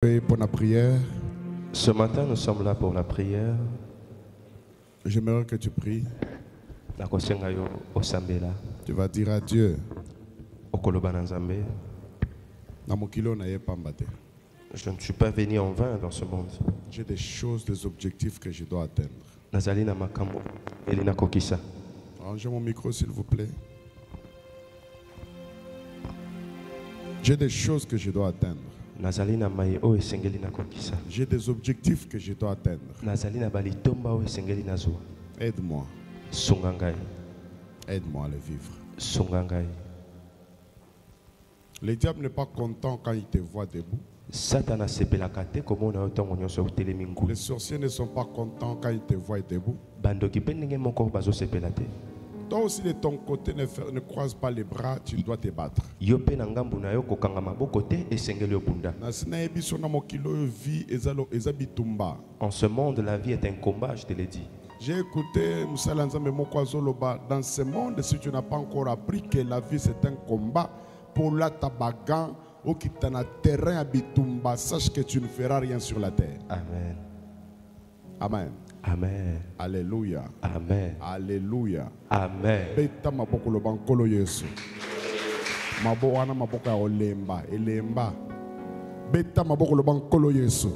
Et pour la prière, Ce matin, nous sommes là pour la prière. j'aimerais que tu pries. Tu vas dire à Dieu, je ne suis pas venu en vain dans ce monde. j'ai des choses, des objectifs que je dois atteindre. Rangez mon micro s'il vous plaît. J'ai des choses que je dois atteindre. J'ai des objectifs que je dois atteindre. Aide-moi. Aide-moi à les vivre. Le diable n'est pas content quand il te voit debout. Les sorciers ne sont pas contents quand ils te voient debout. Toi aussi de ton côté, ne croise pas les bras, tu dois te battre. En ce monde, la vie est un combat, je te l'ai dit. J'ai écouté Moussala Nzambe Mokwazoloba. Dans ce monde, si tu n'as pas encore appris que la vie c'est un combat, pour la tabagan, ou qui t'en a terrain à Bitumba, sache que tu ne feras rien sur la terre. Amen. Amen. Amen. Alléluia. Amen. Alléluia. Amen. Beta maboko lo bankolo Yesu. Mabo wana maboko ya olemba, elemba. Beta maboko lo bankolo Yesu.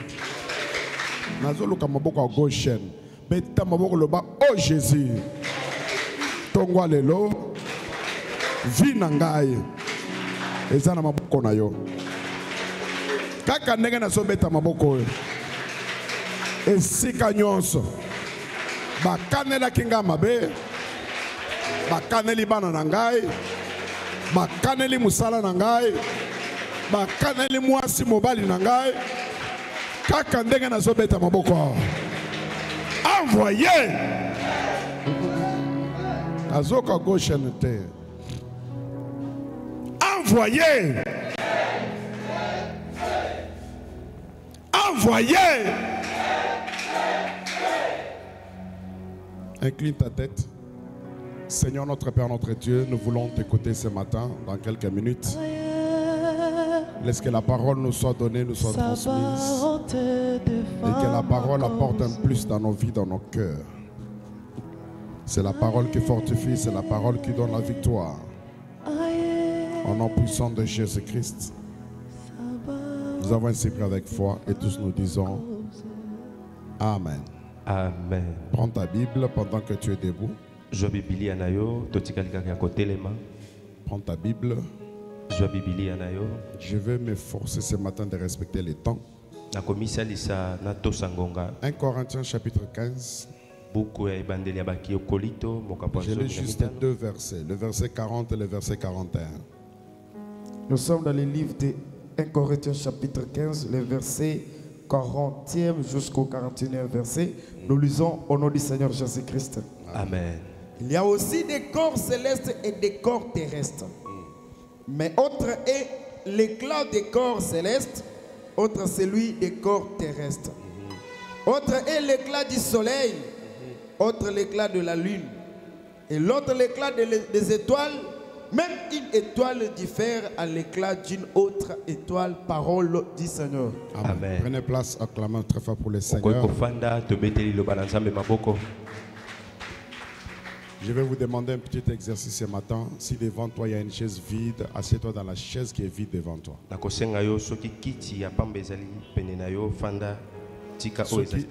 Nazoluka maboko ya Goshen. Beta maboko lo ba oh Jésus. Tongwa lelo. Vina ngai. Ezana maboko na yo. Kaka ndenge na so beta maboko yo. Esika nyonso bakanela kinga mabe bakaneli bana na ngai bakaneli musala na ngai bakaneli mwasi mobali na ngai kaka ndenge nazobeta maboko awa envoyé azoka gauche te envoyé envoyé. Incline ta tête. Seigneur notre Père, notre Dieu, nous voulons t'écouter ce matin, dans quelques minutes. Laisse que la parole nous soit donnée, nous soit transmise. Et que la parole apporte un plus dans nos vies, dans nos cœurs. C'est la parole qui fortifie, c'est la parole qui donne la victoire. Au nom puissant de Jésus-Christ, nous avons ainsi prié avec foi et tous nous disons Amen. Amen. Prends ta Bible pendant que tu es debout. Prends ta Bible. Je vais m'efforcer ce matin de respecter les temps. 1 Corinthiens chapitre 15. Je lis juste deux versets, le verset 40 et le verset 41. Nous sommes dans le livre de 1 Corinthiens chapitre 15, le verset 40e jusqu'au 41e verset. Nous lisons au nom du Seigneur Jésus-Christ. Amen. Il y a aussi des corps célestes et des corps terrestres. Mais autre est l'éclat des corps célestes, autre celui des corps terrestres. Autre est l'éclat du soleil, autre l'éclat de la lune, et l'autre l'éclat des étoiles. Même une étoile diffère à l'éclat d'une autre étoile, parole du Seigneur. Amen. Amen. Prenez place, acclamons très fort pour le Seigneur. Je vais vous demander un petit exercice ce matin. Si devant toi il y a une chaise vide, assieds-toi dans la chaise qui est vide devant toi.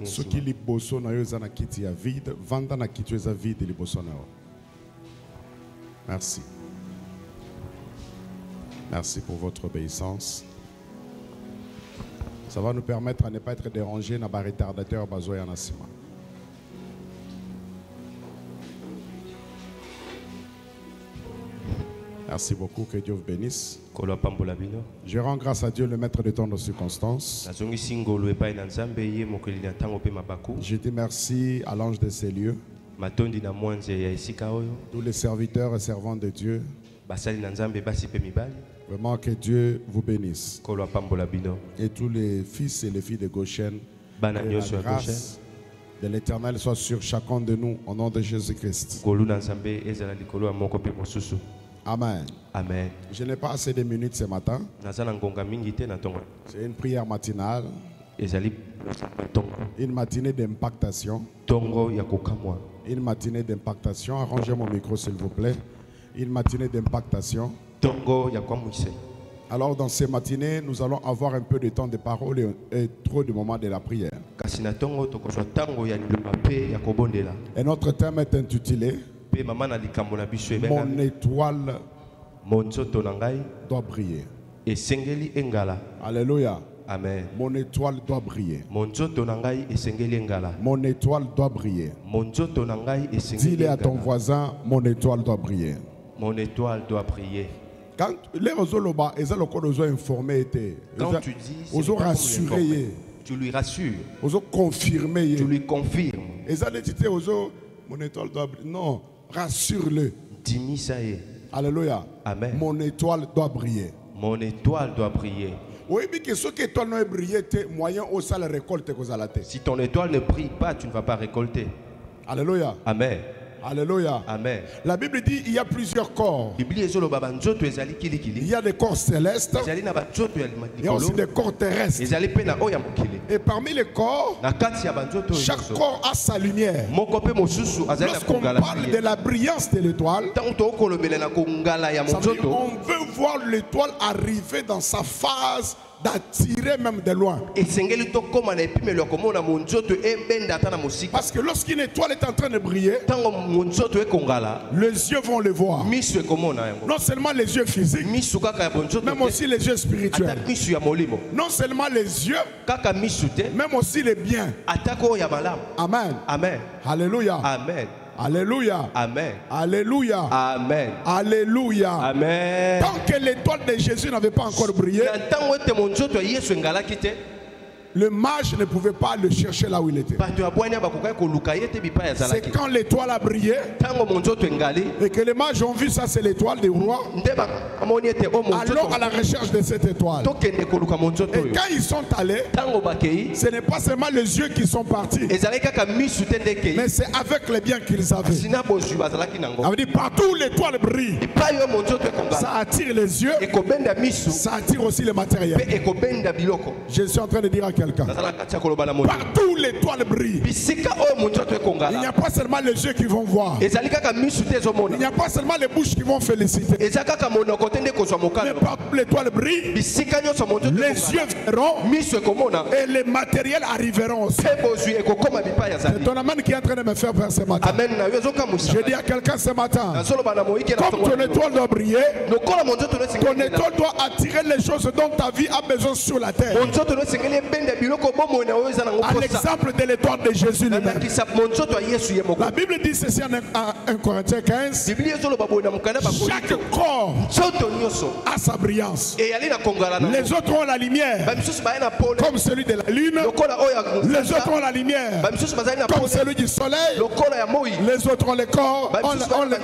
Ce qui liboso na yo zana kiti ya vide, vanda na kiti za vide liboso na yo. Merci. Merci pour votre obéissance. Ça va nous permettre à ne pas être dérangés dans les retardateurs bazoya nasima. Merci beaucoup, que Dieu vous bénisse. Je rends grâce à Dieu, le maître de temps de circonstances. Je dis merci à l'ange de ces lieux. Tous les serviteurs et servants de Dieu. Vraiment que Dieu vous bénisse. Et tous les fils et les filles de Goshen, que la grâce de l'Éternel soit sur chacun de nous au nom de Jésus-Christ. Amen. Amen. Je n'ai pas assez de minutes ce matin. Nazana ngonga mingi te na tongo. C'est une prière matinale, Ezali tongo. une matinée d'impactation. Tongo ya kokamwa. Une matinée d'impactation. Arrangez mon micro s'il vous plaît. Une matinée d'impactation. Tongo ya kwa mwise. Alors dans ces matinées, nous allons avoir un peu de temps de parole et trop de moments de la prière. Kasi na tongo tokozwa tango ya liloba pe ya kobondela. Et notre thème est intitulé Pe mama na likambo na biso Mon étoile mon nzoto na ngai doit briller. esengeli engala. Alléluia. Amen. Mon étoile doit briller. Mon nzoto na ngai esengeli engala. Mon étoile doit briller. Mon nzoto na ngai esengeli Dis-le à ton engala. voisin, mon étoile doit briller. Mon étoile doit briller. Quand les Rosoloba, ils ont informé, Quand tu dis, c'est ils ont pas pour rassuré, l'informer. Tu lui rassures, ils ont confirmé. tu lui confirmes. Ils ont dit, mon étoile doit briller. Non, rassure-le. Dimi ça y est. Alléluia. Amen. Mon étoile doit briller. Mon étoile doit briller. Oui, mais que ce qui étoile n'a brillé, moyen au salle récolte que vous allez. Si ton étoile ne brille pas, tu ne vas pas récolter. Alléluia. Amen. Alléluia. Amen. La Bible dit il y a plusieurs corps. Biblia ezolo baba nzoto ezali Il kilikili. y a des corps célestes, Ezali na ba nzoto ya il y a aussi likolo. des corps terrestres. Ezali pe na oya mokili. Et parmi les corps, Na kati ya ba nzoto chaque nyonso. corps a sa lumière. Moko pe mosusu azali na Lorsqu'on kongala. parle de la brillance de l'étoile, Tango to kolobela na kongala ya ça veut dire nzoto. on veut voir l'étoile arriver dans sa phase d'attirer même de loin. Esengeli to koma na epimelo komona monzoto ebenda ata na mosika. Parce que lorsqu'une étoile est en train de briller, Tango monzoto ekongala, les yeux vont le voir. misu ekomona yango. Non seulement les yeux physiques, Misu kaka ya bonzoto. même aussi les yeux Ata spirituels. misu ya molimo. Non seulement les yeux, Kaka misu te. même aussi les biens. Atako ya malamu. Amen. Amen. Alléluia. Amen. Alléluia. Amen. Alléluia. Amen. Alléluia. Amen. Tant que l'étoile de Jésus n'avait pas encore brillé, Na ntango ete monzoto ya Yesu engalaki te, le mage ne pouvait pas le chercher là où il était. bato ya bwanya bakokaki koluka ye te bipai C'est azalaki. quand l'étoile a brillé Ntango monzoto engali, et que les mages ont vu ça, c'est l'étoile des rois. nde bakamoni ete o monzoto Allons à la recherche de cette étoile. tokende koluka monzoto Et oyo. quand ils sont allés, Ntango bakei, ce n'est pas seulement les yeux qui sont partis, ezalaki kaka misu te nde ekei, mais c'est avec les biens qu'ils avaient. sina bozwi bazalaki nango. Ça veut dire partout où l'étoile brille, Bipai oyo monzoto ekongala, ça attire les yeux, ekobenda misu, ça attire aussi le matériel. mpe ekobenda biloko. Je suis en train de dire à quelqu'un, Nazala kati ya koloba na moto. partout où l'étoile brille, Bisika oyo monzoto il n'y ekongala, a pas seulement les yeux qui vont voir, ezali kaka misu te il ezomona. n'y a pas seulement les bouches qui vont féliciter, Eza kaka monoko te nde kozwa mais mokano. partout où l'étoile brille, Bisika nyonso monzoto les ekongala, yeux verront misu ekomona, et les matériels arriveront aussi. mpe bozwi ekokoma bipai C'est azali. ton amen qui est en train de me faire faire ce matin. Amen na yo ezokamwisa. Je dis à quelqu'un ce matin, Nazoloba na moyike na comme tongo ton na yo. étoile doit briller, Lokola monzoto no ton esengeli étoile doit attirer les choses dont ta vie a besoin sur la terre. monzoto no esengeli ebenda biloko bomoi na oyo eza nango À posa. l'exemple de l'étoile de Jésus lui-même. Nandakisa monzoto ya Yesu ye moko. La Bible dit ceci en 1 Corinthiens 15, Biblia ezoloba boye na mokanda chaque bakolinto. corps Nzoto nyonso a sa brillance. eyali na kongala na Les autres ont la lumière, bamisusu baye na pole comme celui de la lune. lokola oyo ya Les autres ont la lumière, bamisusu bazali na comme pole celui du soleil. lokola ya moi Les autres ont les corps,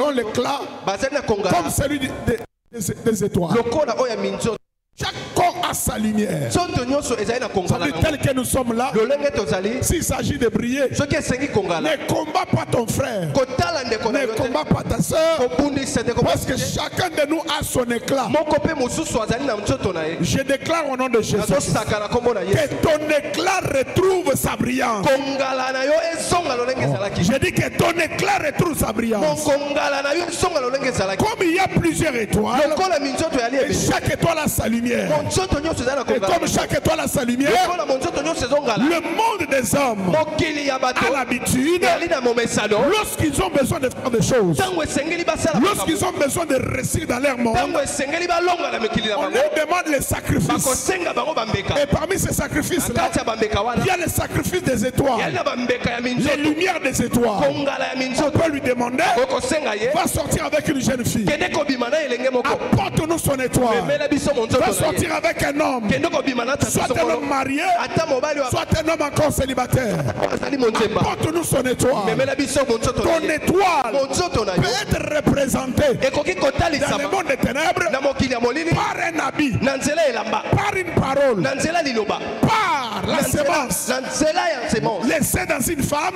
ont l'éclat, bazali na kongala comme celui des étoiles. lokola oyo ya minzoto. Chaque corps a sa lumière. Nzoto nyonso ezali na Ça kongala veut dire tel que nous sommes là, lolenge tozali s'il s'agit de briller, soki esengi kongala ne combat pas ton frère, kotala ndeko na ne yo te combat pas ta soeur, kobundisa ndeko parce que chacun de nous a son éclat. moko mpe mosusu azali na nzoto na ye. Je déclare au nom de Jésus nazosaka na kombo na Yesu que ton éclat retrouve sa brillance. kongala na yo ezonga lolenge ezalaki. Je dis que ton éclat retrouve sa brillance. mokongala na yo ezonga lolenge ezalaki. Comme il y a plusieurs étoiles, lokola minzoto yali et ebele chaque étoile a sa lumière. monzoto nyonso ezali na Et kongala comme chaque étoile a sa lumière, lokola monzoto nyonso ezongala le monde des hommes mokili ya bato a l'habitude, yali na momesano lorsqu'ils ont besoin de faire des choses, ntango esengeli basala lorsqu'ils ont besoin de réussir dans leur monde, ntango esengeli balonga na mikili na on bango leur demande les sacrifices. bakosenga bango bambeka Et parmi ces sacrifices-là, na kati ya bambeka wana il y a les sacrifices des yali étoiles, na bambeka ya les minzoto lumières des étoiles. kongala ya On minzoto peut lui demander, kokosenga ye va sortir avec une jeune fille, kende kobima na elenge moko apporte-nous son étoile, memela biso monzoto va na ye sortir avec un homme, kende kobima na tata soit un songolo homme marié, ata mobali wa soit un homme encore célibataire, azali monzemba apporte-nous son étoile. memela biso monzoto na Ton ye étoile monzoto na peut yo être représentée ekoki dans le kotalisama monde des ténèbres na mokili ya molili par un habit, na nzela elamba par une parole, na nzela liloba par la sémence, na nzela ya semence les laisser dans une femme,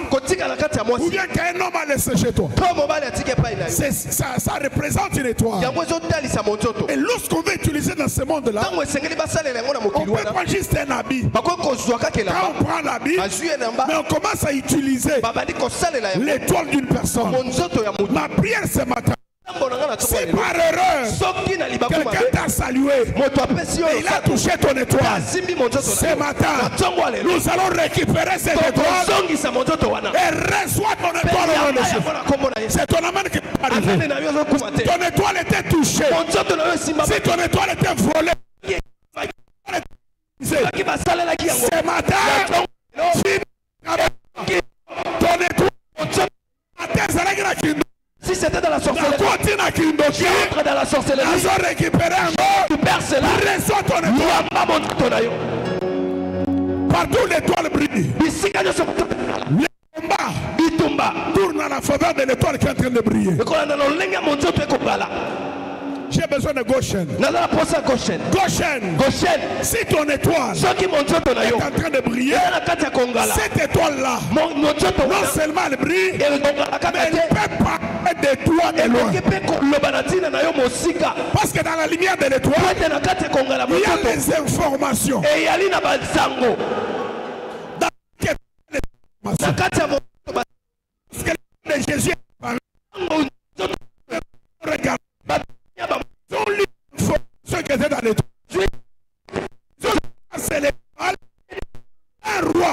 ou bien qu'un homme a laissé chez toi. Ça représente une étoile. Et lorsqu'on veut utiliser dans ce monde-là, on peut prendre juste un habit. Quand on prend l'habit, mais on commence à utiliser l'étoile d'une personne. Ma prière ce matin, si par erreur quelqu'un t'a salué et il a touché ton étoile, ce matin nous allons récupérer cette étoile et reçois ton étoile au nom de Jésus. C'est ton amène qui est arrivé. Ton étoile était touchée. Si ton étoile était volée, ce matin ton étoile, si c'était dans la sorcellerie, tu entres dans la sorcellerie, tu perces là, reçois ton étoile. Partout l'étoile brille. Les combats tournent à la faveur de l'étoile qui est en train de briller. J'ai besoin de Goshen. Goshen. Si ton étoile est en train de briller, cette étoile-là, non seulement elle brille, mais elle peut parler de toi de loin. Parce que dans la lumière de l'étoile, il y a les informations. Dans les informations. Parce que Jésus regarde. Ceux qui étaient dans l'étoile, c'est l'étoile, un roi.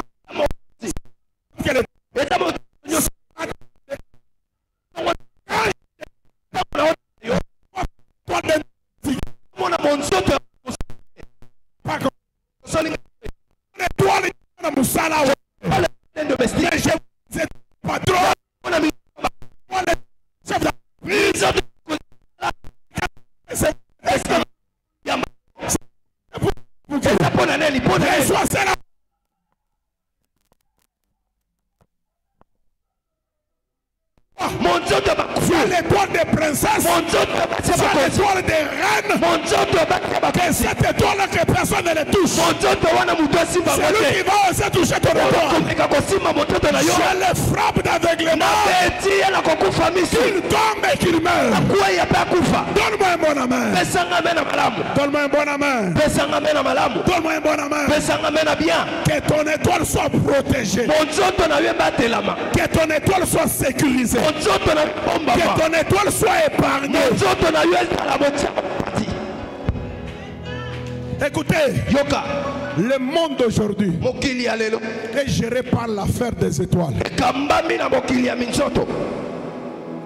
L'étoile des princesses, l'étoile des reines, que cette étoile que personne ne les touche. C'est lui qui va aussi toucher ton étoile. Je le frappe d'aveuglement, qu'il tombe et qu'il meurt. Donne-moi un bon amen. Donne-moi un bon amen. Donne-moi un bon amen. Que ton étoile soit protégée. Que ton étoile soit sécurisée. Que ton étoile soit épargnée. Écoutez, le monde d'aujourd'hui est géré par l'affaire des étoiles.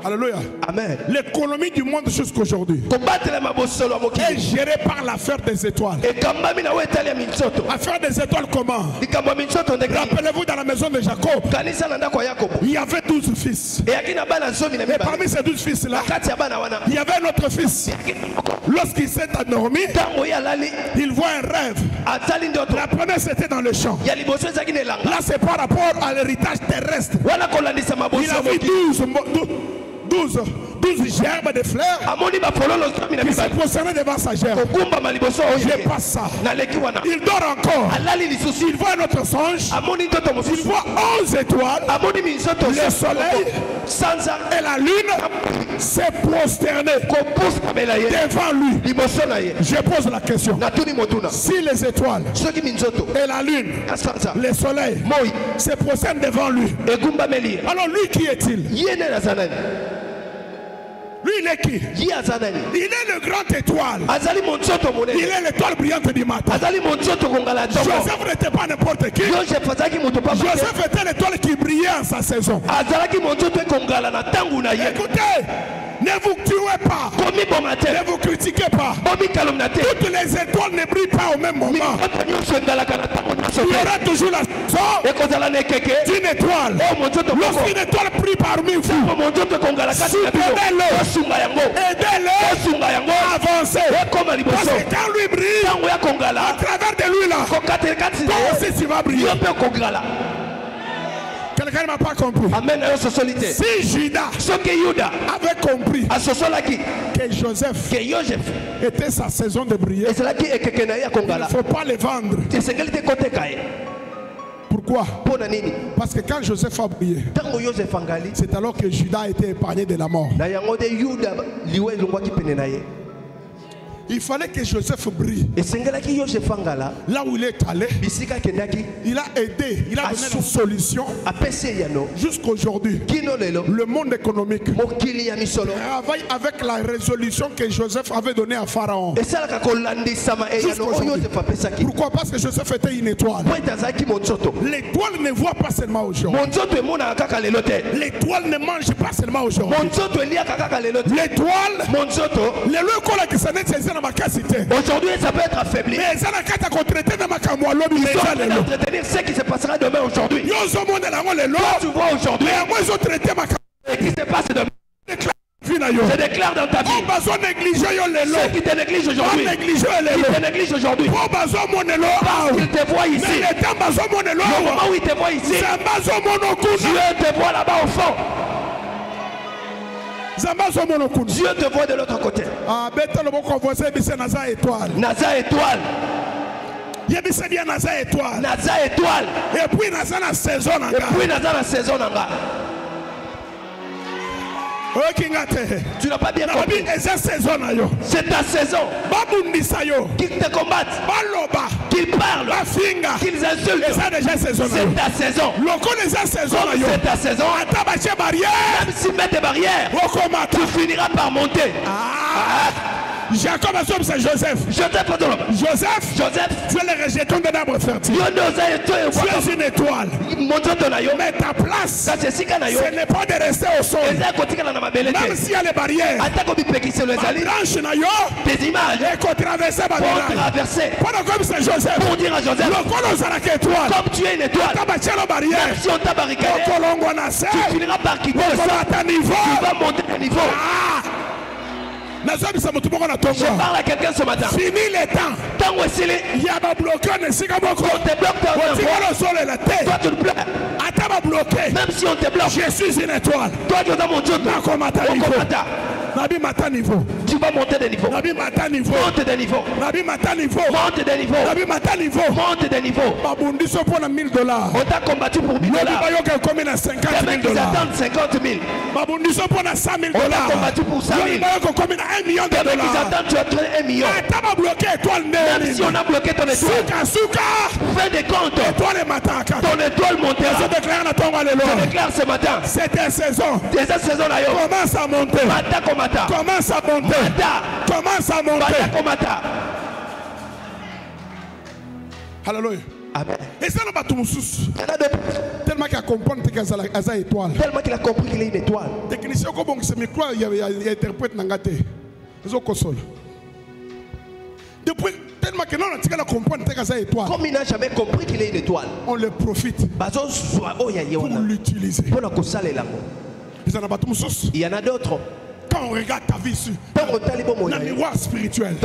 Alléluia. Amen. L'économie du monde jusqu'aujourd'hui est gérée par l'affaire des étoiles. L'affaire des étoiles comment? Rappelez-vous dans la maison de Jacob, il y avait 12 fils. Et parmi ces 12 fils-là, il y avait un autre fils. Lorsqu'il s'est endormi, il voit un rêve. La première c'était dans le champ. Là c'est par rapport à l'héritage terrestre. Il a vu 12 gerbes de fleurs qui se prosternaient devant sa gerbe. Je passe ça. Il dort encore. Il voit un autre songe. Il voit 11 étoiles. Le soleil et la lune se prosterner devant lui. Je pose la question. Si les étoiles et la lune, le soleil se prosternent devant lui, alors lui qui est-il? Lui, il est qui? Il est le grand étoile. Il est l'étoile brillante du matin. Joseph n'était pas n'importe qui. Joseph était l'étoile qui brillait en sa saison. Écoutez, ne vous tuez pas. Ne vous critiquez pas. Toutes les étoiles ne brillent pas au même moment. Il y aura toujours la saison d'une étoile. Lorsqu'une étoile brille parmi vous, aidez-le à avancer. Parce que quand lui brille, à travers de lui là, toi aussi tu vas briller. Quelqu'un ne m'a pas compris. Si Judas avait compris que Joseph était sa saison de briller, il ne faut pas le vendre. Pourquoi? Parce que quand Joseph a brillé, c'est alors que Judas a été épargné de la mort. Il fallait que Joseph brille. Là où il est allé, il a aidé, il a donné la solution. Jusqu'aujourd'hui, le monde économique travaille avec la résolution que Joseph avait donnée à Pharaon. Pourquoi? Parce que Joseph était une étoile. L'étoile ne voit pas seulement aujourd'hui. L'étoile ne mange pas seulement aujourd'hui. L'étoile, aujourd'hui ça peut être affaibli. Mais il faut entretenir ce qui se passera demain aujourd'hui. Tu vois aujourd'hui ce qui se passe demain. Je déclare dans ta vie. Ceux qui te négligent aujourd'hui, qui te négligent aujourd'hui, parce qu'ils te voient ici, le moment où ils te voient ici, Dieu te voit là-bas au fond. Dieu te voit de l'autre côté. Naza étoile. Naza étoile. Et puis Naza la saison. Tu n'as pas bien compris. C'est ta saison. Qu'ils te combattent, qu'ils parlent, qu'ils insultent. C'est ta saison. C'est ta saison. Même s'ils mettent des barrières, tu finiras par monter. Jacob a c'est Joseph. Joseph, tu es le rejeton d'un arbre fertile. Tu es une étoile. Mais ta place, ce n'est pas de rester au sol. Même s'il y a les barrières, ma branche tes images pour traverser. Pendant comme c'est Joseph, pour dire à Joseph, comme tu es une étoile, même si on t'a barricadé, tu finiras par quitter le sol. Tu vas monter de niveau. Je parle à quelqu'un ce matin. Fini les temps. Il y a un bloqueur. On te bloque ta voix. Toi tu te bloques. Même si on te bloque, je suis une étoile. Toi tu es mon Dieu. Tu vas monter de niveau. Monte de niveau. Monte de niveau. Monte de niveau. On t'a combattu pour $1000. Ils attendent 50 000. On t'a combattu pour 100 000. Ils attendent tu as trouvé 1 million. Même si on a bloqué ton étoile, fais des comptes. Ton étoile montera. Je déclare ce matin. C'est ta saison. Cette saison là, commence à monter. Commence à monter. Alléluia. Amen. Et ça n'a pas tout tellement qu'il a compris qu'il est étoile. Tellement qu'il a compris qu'il est une étoile. Technicien comme c'est micro, il interprète Nangate. Ils ont console. Depuis tellement que non, on a compris qu'il est étoile. Comme il n'a jamais compris qu'il est une étoile, on le profite pour l'utiliser. Il y en a d'autres. Quand on regarde ta vie ici, dans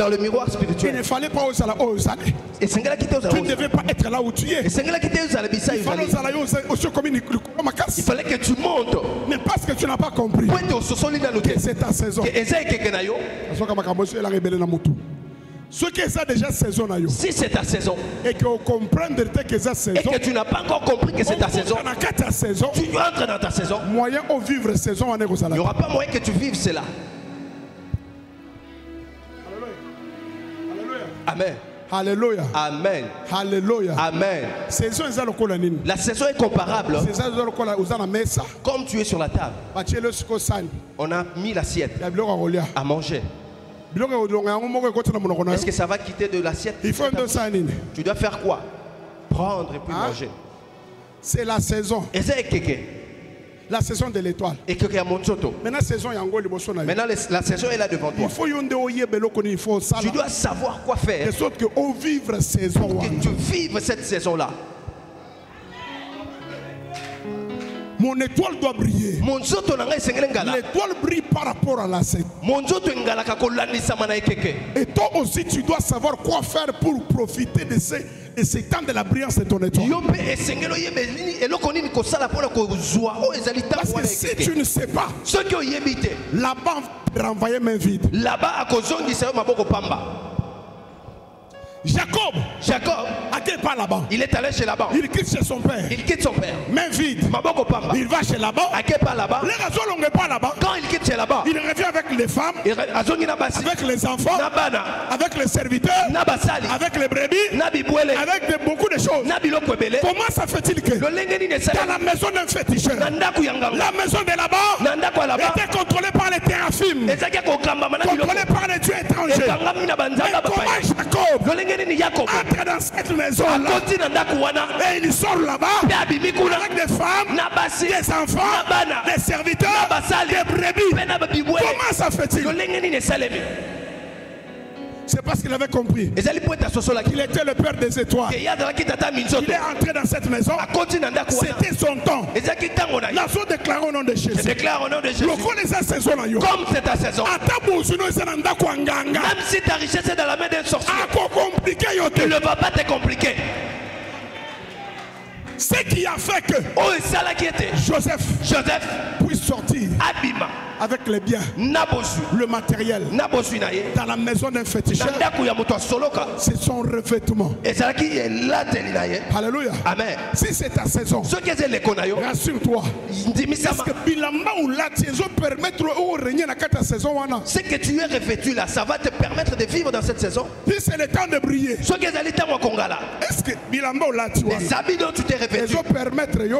le miroir spirituel, il ne fallait pas oser. Tu ne devais pas être là où tu es. Il fallait que tu montes. Mais parce que tu n'as pas compris que c'est ta saison. Ce qui est déjà saison, si c'est ta saison et que comprendre que c'est saison, et que tu n'as pas encore compris que c'est ta saison, tu entres dans ta saison. Moyen de vivre saison, il n'y aura pas moyen que tu vives cela. Amen. Alléluia. Amen. Alléluia. Amen. La saison est comparable. Comme tu es sur la table, on a mis l'assiette à manger. Est-ce que ça va quitter de l'assiette? Tu dois faire quoi? Prendre et puis manger. C'est la saison. La saison de l'étoile. Maintenant, la saison est là devant toi. Tu dois savoir quoi faire. De sorte que vivre saison. Pour que tu vives cette saison-là. Mon étoile doit briller. L'étoile brille par rapport à la saison. Et toi aussi, tu dois savoir quoi faire pour profiter de ces temps de la brillance de ton étoile. Parce que si tu ne sais pas, là-bas, on va renvoyer main vide. Là-bas, Jacob pas là-bas. Il est allé chez Laban. Il quitte chez son père. Il quitte son père. Main vide. Il va chez Laban. Les raisons n'ont pas là-bas. Quand il quitte chez Laban, il revient avec les femmes, avec les enfants, avec les serviteurs, avec les brebis, avec beaucoup de choses. Comment ça fait-il que dans la maison d'un féticheur, la maison de Laban était contrôlée par les téraphimes, contrôlée par les dieux étrangers? Mais comment Jacob entre dans cette maison-là et il sort là-bas avec des femmes, des enfants, des serviteurs, des brebis? Comment ça fait-il? C'est parce qu'il avait compris qu'il était le père des étoiles. Il est entré dans cette maison. C'était son temps. La zone déclarée au nom de Jésus. Comme c'est ta saison. Même si ta richesse est dans la main d'un sorcier, il ne va pas te compliquer. Ce qui a fait que Joseph puisse sortir avec les biens, le matériel, dans la maison d'un féticheur, c'est son revêtement. Alléluia. Amen. Si c'est ta saison, rassure-toi. Est-ce que bilamba ou la saison permettre au régner dans ta saison? Ce que tu es revêtu là, ça va te permettre de vivre dans cette saison. Si c'est le temps de briller, est-ce que bilamba ou la les habits dont tu t'es revêtu,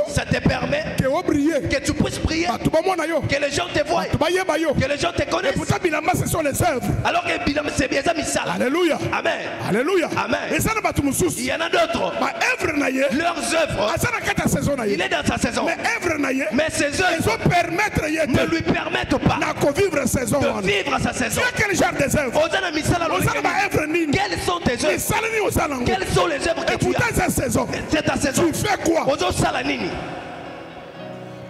ça te permet que tu puisses prier, que les gens te voient, que les gens te connaissent. Et pourtant bilamba ce sont les œuvres. Alors que bilamba c'est bien ça misala. Alléluia. Amen. Alléluia. Amen. Et ça il y en a d'autres. Leurs œuvres, il est dans sa saison. Mais ses œuvres ne lui permettent pas de vivre sa saison. Quel genre des œuvres? Quelles sont tes œuvres? Quelles sont les œuvres que tu as? C'est ta saison. Tu fais quoi?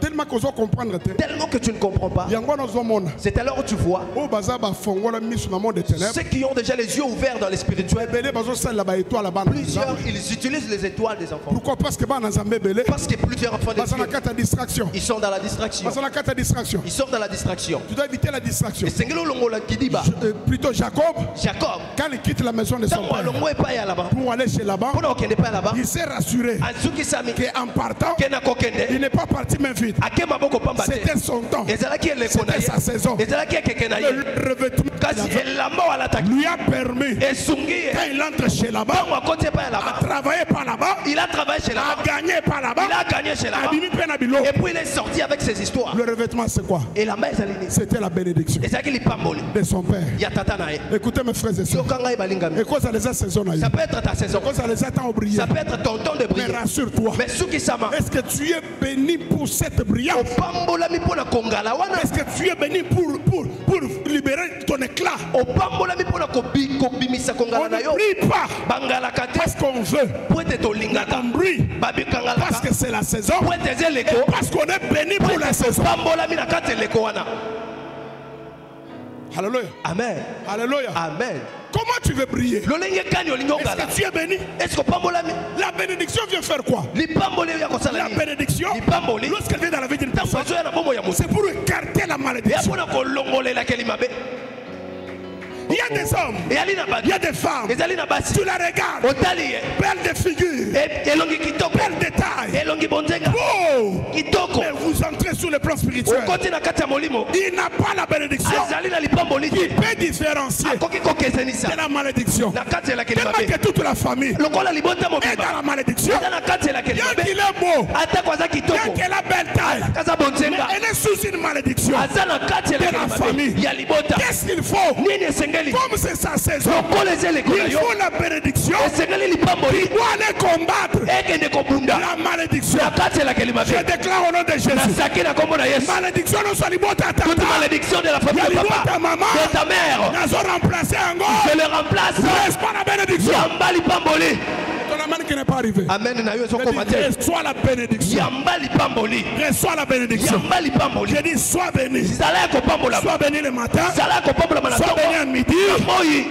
Tellement que tu ne comprends pas. C'est alors où tu vois ceux qui ont déjà les yeux ouverts dans les spirituels. Plusieurs, ils utilisent les étoiles des enfants. Pourquoi? Parce que plusieurs enfants de Dieu, ils sont dans la distraction. Ils sont dans la distraction. Tu dois éviter la distraction. Plutôt Jacob, quand il quitte la maison de son père pour aller chez Laban, il s'est rassuré qu'en partant, il n'est pas parti main vide. C'était son temps. C'était sa saison. Le revêtement lui a permis, quand il entre chez Laban, à travailler par là-bas, à gagner par là-bas, et puis il est sorti avec ses histoires. Le revêtement c'est quoi? C'était la bénédiction de son père. Écoutez mes frères et sœurs, ça peut être ta saison, ça peut être ton temps de briller. Mais rassure-toi, est-ce que tu es béni pour cette brillance? Est-ce que tu es béni pour libérer ton éclat? On ne brille pas parce qu'on veut, on brille parce que c'est la saison et parce qu'on est béni pour la saison. Alléluia. Amen. Alléluia. Amen. Comment tu veux briller? Est-ce que tu es béni? La bénédiction vient faire quoi? La bénédiction, lorsqu'elle vient dans la vie d'une personne, c'est pour écarter la malédiction. Il y a des hommes, il y a des femmes, tu la regardes, belle de figure, belle de taille, oh, mais vous entrez sur le plan spirituel, il n'a pas la bénédiction qui peut différencier de la malédiction. Tellement que toute la famille est dans la malédiction. Bien qu'il est beau, bien qu'elle a belle taille, mais elle est sous une malédiction de la famille. Qu'est-ce qu'il faut? Comme c'est sa saison, il faut la bénédiction. Il doit aller combattre la malédiction. Je déclare au nom de Jésus, malédiction non soit libota ta malédiction de la famille de papa, de ta mère, je le remplace. N'est-ce pas la bénédiction? Tonaman qui n'est pas arrivé. Amen. Reçois la bénédiction. Reçois la bénédiction. Je dis sois béni. Sois béni le matin. Sois béni à midi.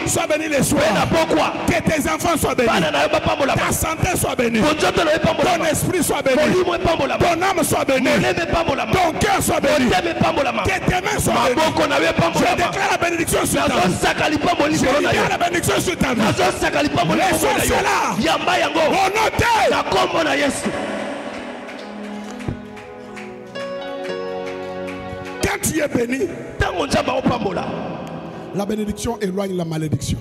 Sois béni le soir. Que tes enfants soient bénis. Ta santé soit bénie. Ton esprit soit béni. Ton âme soit bénie. Ton cœur soit béni. Que tes mains soient bénies. Je déclare la bénédiction sur ta vie. Je déclare la bénédiction sur ta vie. Reçois cela. Au nom de Jésus. Quand tu es béni, la bénédiction éloigne la malédiction.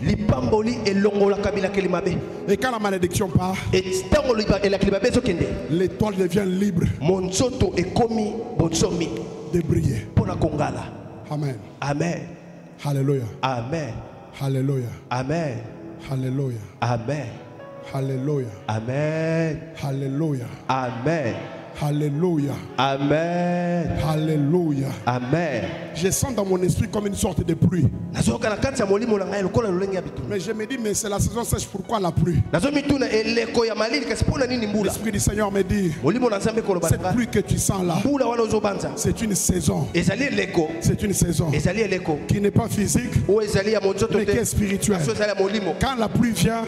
Et quand la malédiction part, l'étoile devient libre de briller. Amen. Amen. Alléluia. Amen. Alléluia. Amen. Alléluia. Amen. Alléluia. Amen. Alléluia. Amen. Alléluia. Amen. Alléluia. Amen. Je sens dans mon esprit comme une sorte de pluie. Mais je me dis, mais c'est la saison sèche, pourquoi la pluie? L'Esprit du Seigneur me dit, cette pluie que tu sens là, c'est une saison. C'est une saison qui n'est pas physique, mais qui est spirituelle. Quand la pluie vient,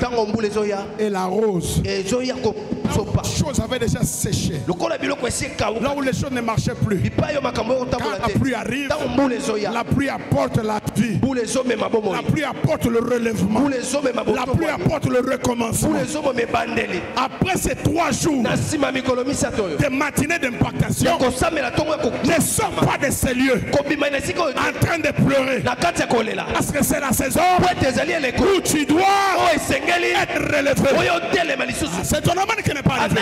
elle arrose. Chose avait déjà séché. Là où les choses ne marchaient plus. Quand la pluie arrive, la pluie apporte la vie. La pluie apporte le relèvement. La pluie apporte le recommencement. Après ces 3 jours de matinée d'impactation, ne sors pas de ces lieux en train de pleurer. Parce que c'est la saison où tu dois être relevé. C'est ton amant qui n'est pas relevé.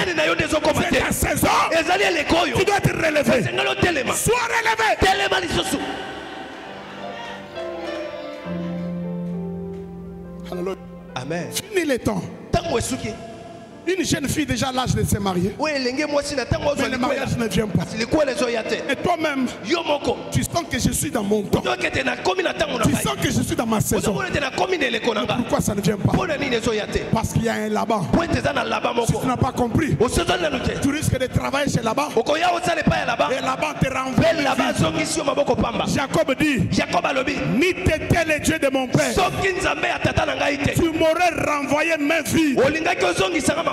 C'est ta saison. Tu dois être relevé. Sois relevé. Alléluia. Amen. Fini les temps. Une jeune fille déjà à l'âge de se marier. Mais le mariage ne vient pas. Et toi-même, tu sens que je suis dans mon temps. Tu sens que je suis dans ma saison. Pourquoi ça ne vient pas? Parce qu'il y a un là-bas. Si tu n'as pas compris, tu risques de travailler chez là-bas. Et là-bas te renvoie. Jacob dit, ni t'étais le Dieu de mon père, tu m'aurais renvoyé ma vie.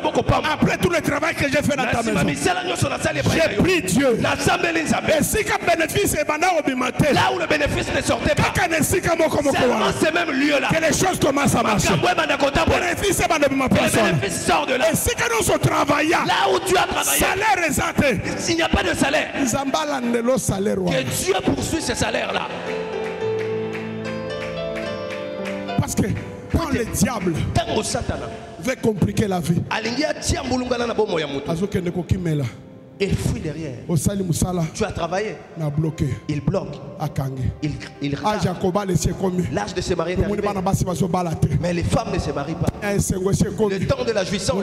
Après tout le travail que j'ai fait dans ta maison, j'ai pris Dieu. Et si le bénéfice est là où le bénéfice ne sortait pas, seulement ces mêmes lieux-là, que les choses commencent à marcher. Le bénéfice sort de là. Et si nous sommes travaillants, là où tu as travaillé, salaire exact, s'il n'y a pas de salaire, que Dieu poursuit ce salaire-là. Parce que quand le diable veut compliquer la vie, il fuit derrière. Tu as travaillé. Il bloque. Il regarde. L'âge de se marier est arrivé. Mais les femmes ne se marient pas. Le temps de la jouissance.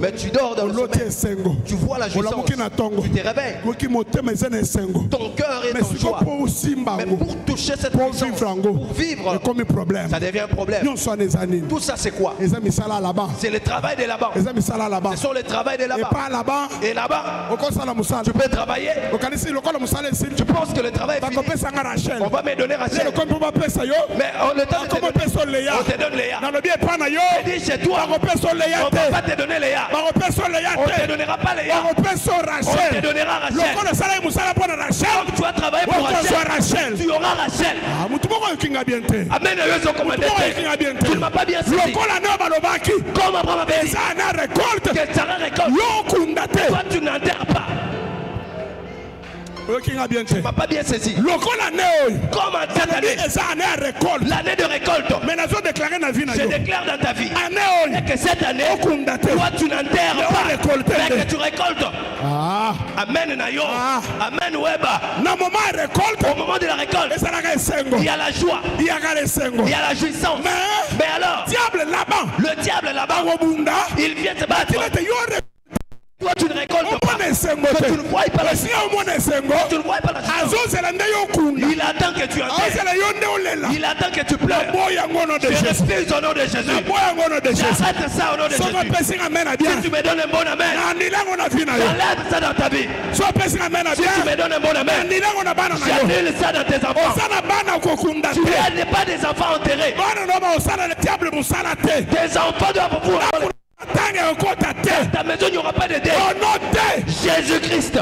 Mais tu dors dans le sommeil. Tu vois la jouissance. Tu te réveilles. Ton cœur est en joie. Mais pour toucher cette puissance, pour vivre, ça devient un problème. Tout ça c'est quoi? C'est le travail de là-bas. Ce sont les travails de là-bas. Et là-bas, tu peux travailler. Tu penses que le travail est fini. On va me donner Rachel. Mais le temps on te donne Léa. Je dis chez toi, on ne va pas te donner Léa. On ne te donnera pas Léa. On te donnera Rachel. Donc tu vas travailler pour Rachel. Tu auras Rachel. Amen. Tu ne m'as pas bien saisi. Comme Abraham avait dit que Sarah récolte. Toi tu n'enterres pas. Tu ne m'as pas bien saisi. Comme cette année, l'année de récolte, je déclare dans ta vie et que cette année, toi tu n'enterres pas, mais que tu récoltes. Amen Nayo. Amen Weba. Au moment de la récolte, il y a la joie, il y a la jouissance. Mais alors, le diable là-bas, il vient te battre. Toi tu ne récoltes pas. que tu ne vois pas la il attend que tu enterres. Il attend que tu pleures. Je respire au nom de Jésus. J'arrête ça au nom de Jésus. Si tu me donnes un bon amen, j'enlève ça dans ta vie. Si tu me donnes un bon amen, j'annule ça dans tes enfants. Tu n'es pas des enfants enterrés. Tes enfants doivent pouvoir. Dans ta maison, il n'y aura pas de deuil. Jésus-Christ.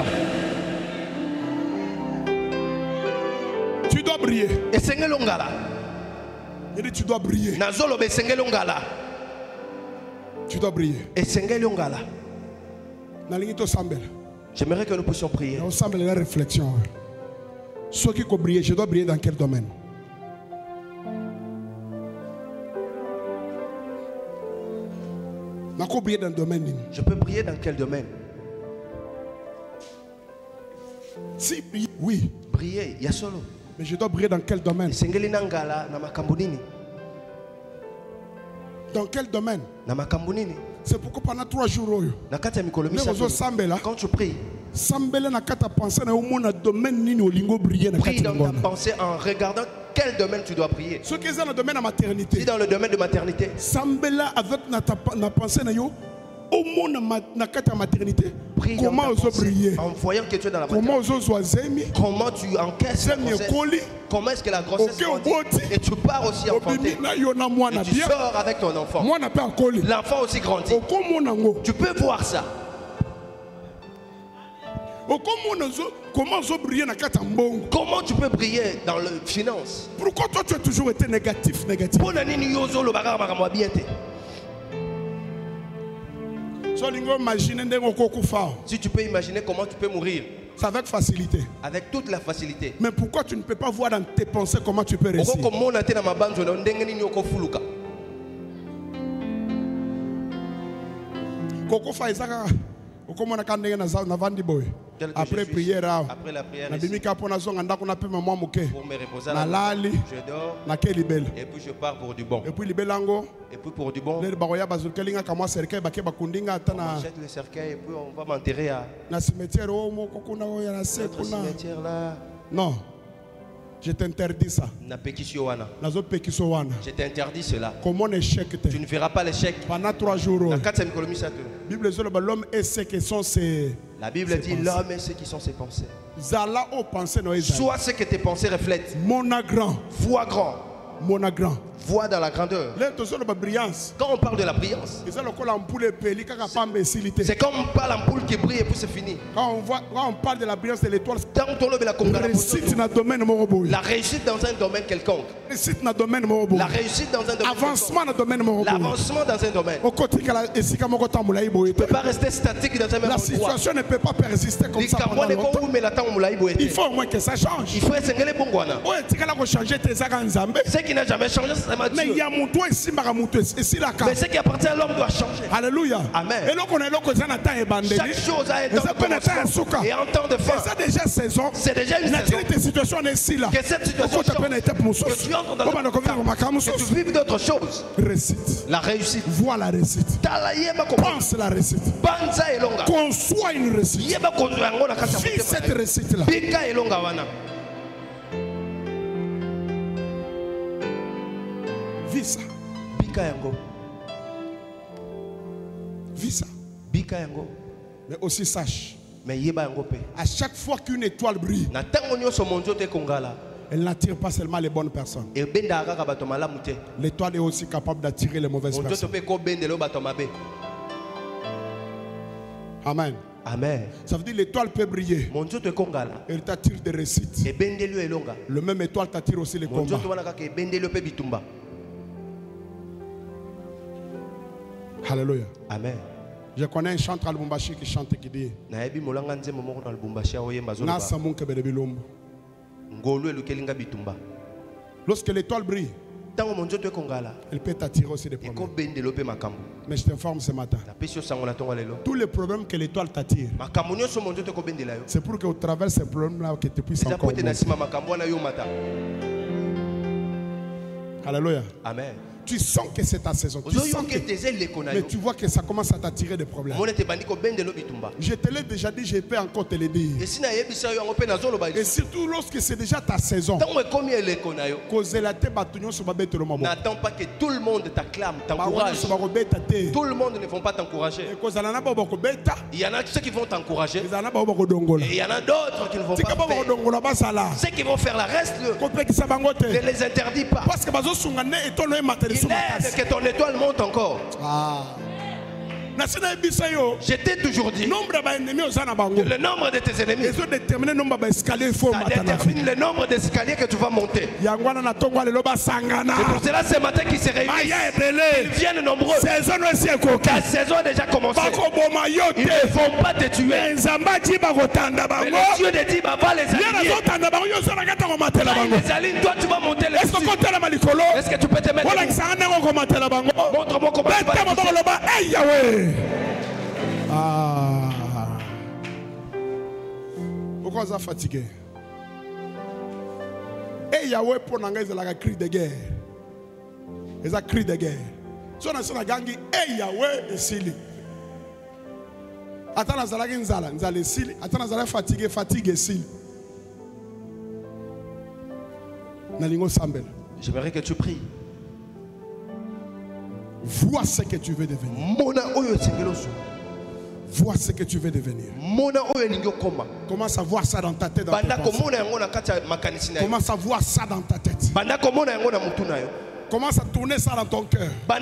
Tu dois briller. Et Sengelongala. Il dit tu dois briller. Nazolo be Sengelongala. Tu dois briller. Et Sengelongala. Sambel. J'aimerais que nous puissions prier. On semble la réflexion. Ceux qui peuvent briller, je dois briller dans quel domaine? Je peux briller dans quel domaine? Si, oui. Briller, il y a solo. Mais je dois briller dans quel domaine? Dans quel domaine? C'est pourquoi pendant 3 jours, quand tu pries, prie dans ta pensée en regardant quel domaine tu dois prier. Ce qui est dans le domaine de maternité. Si dans le domaine de maternité, prie comment briller, en voyant que tu es dans la maternité. Comment tu encaisses la grossesse. Comment est-ce que la grossesse grandit. Et tu pars aussi enfanter. Et tu sors avec ton enfant. L'enfant aussi grandit. Tu peux voir ça. Comment tu peux briller dans le finance? Pourquoi toi tu as toujours été négatif? Si tu peux imaginer comment tu peux mourir. C'est avec facilité. Avec toute la facilité. Mais pourquoi tu ne peux pas voir dans tes pensées comment tu peux réussir? Après prière, après la prière, je dors et puis je pars pour du bon. Et puis pour du bon, on achète le cercueil et puis on va m'enterrer à notre cimetière là. Non. Je t'interdis ça. Je t'interdis cela. Comment échec? Tu ne verras pas l'échec. Pendant 3 jours. La Bible dit l'homme est ce qui sont ses pensées. Soit ce que tes pensées reflètent. Vois grand. Vois dans la grandeur. Quand on parle de la brillance, c'est comme on parle l'ampoule qui brille et puis c'est fini. Quand on parle de la brillance de l'étoile, la réussite dans un domaine quelconque. La réussite dans un domaine quelconque. L'avancement dans un domaine. Tu ne peux pas rester statique dans un même endroit. La situation ne peut pas persister comme ça pendant longtemps. Il faut au moins que ça change. Il faut essayer les bons. Ce qui n'a jamais changé, c'est ma Dieu. Mais ce qui appartient à l'homme doit changer. Alléluia. Amen. Chaque chose a un temps de commencement et un temps de fin. C'est déjà une saison. Que cette situation change. Que tu entres dans le que tu vives d'autres choses. La réussite. Vois la réussite. Pense la réussite. Conçois une réussite. Vis cette réussite-là. Vis ça. Vis ça. Mais aussi sache. À chaque fois qu'une étoile brille, elle n'attire pas seulement les bonnes personnes. L'étoile est aussi capable d'attirer les mauvaises personnes. Amen. Amen. Ça veut dire l'étoile peut briller. Elle t'attire des réussites. Le même étoile t'attire aussi les combats. Alléluia. Amen. Je connais un chanteur à Lubumbashi qui chante et qui dit lorsque l'étoile brille, elle peut t'attirer aussi des problèmes. Mais je t'informe ce matin, tous les problèmes que l'étoile t'attire, c'est pour qu'au travers de ces problèmes-là que tu puisses encore monter. Alléluia. Amen. tu sens que c'est ta saison. Tu sens que... Mais tu vois que ça commence à t'attirer des problèmes. Je te l'ai déjà dit, je peux encore te le dire. Et surtout lorsque c'est déjà ta saison. N'attends pas que tout le monde t'acclame, t'encourage. Tout le monde ne vont pas t'encourager. Il y en a ceux qui vont t'encourager. Et il y en a d'autres qui ne vont pas faire. Ceux qui vont faire la reste, ne les interdis pas. Il aide que ton étoile monte encore. Je t'ai toujours dit que le nombre de tes ennemis ça détermine le nombre d'escaliers que tu vas monter. C'est pour cela ce matin qu'ils se réunissent. Ils viennent nombreux. La saison a déjà commencé. Ils ne vont pas te tuer. Mais le Dieu de Diba va les aligner. Les aligne, toi tu vas monter les dessus. Est-ce que tu peux te mettre debout? Montre-moi comment tu vas les pourquoi vous êtes fatigué? Et Yahweh pour n'engager la cri de guerre. Les cris de guerre. Si on a sur la gangi, et Yahweh et Sili. Attends, la zala nzala, nzala Sili. Attends, la zala fatigué, fatigue Sili. Nalingo Sambel. J'aimerais que tu pries. Vois ce que tu veux devenir. Vois ce que tu veux devenir. Commence à voir ça dans ta tête. Commence à voir ça dans ta tête. Commence à tourner ça dans ton cœur. Dans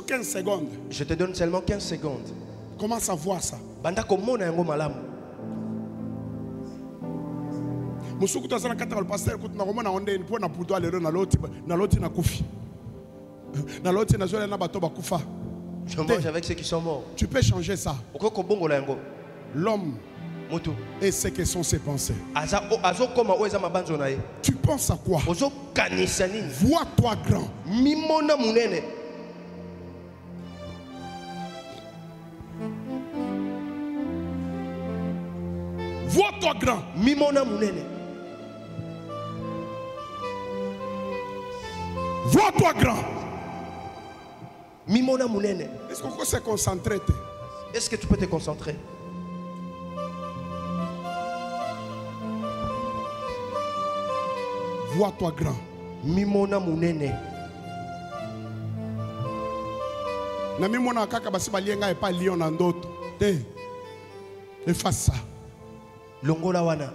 15 secondes. Je te donne seulement 15 secondes. Commence à voir ça. Musuku tazana kataka le pasteur kuti nakomona onde pour na puto alero na loti na kufi. Na loti na zola na bato bakufa. Je mange avec ceux qui sont morts. Tu peux changer ça. L'homme et ce que sont ses pensées. Tu penses à quoi? Vois-toi grand. Vois-toi grand. Vois-toi grand. Est-ce qu'on peut se concentrer? Est-ce que tu peux te concentrer? Vois-toi grand. Mimona munene. Na mimona kaka basi balienga e pa lion na ndoto. Efface ça. Longola wana.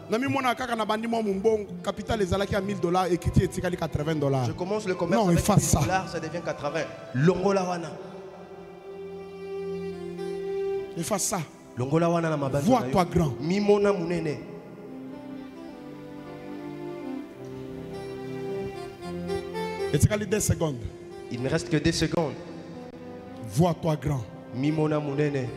Na mimona kaka na bandi mo mbongo capital ezalaki à $1000 et kiti etikali $80. Je commence le commerce non, avec $1000, ça devient 80. Longola wana. Efface ça. Longola wana na mabanzo. Vois-toi grand. Mimona munene. Etikali 2 secondes. Il ne reste que 2 secondes. Vois-toi grand. Mimona munene.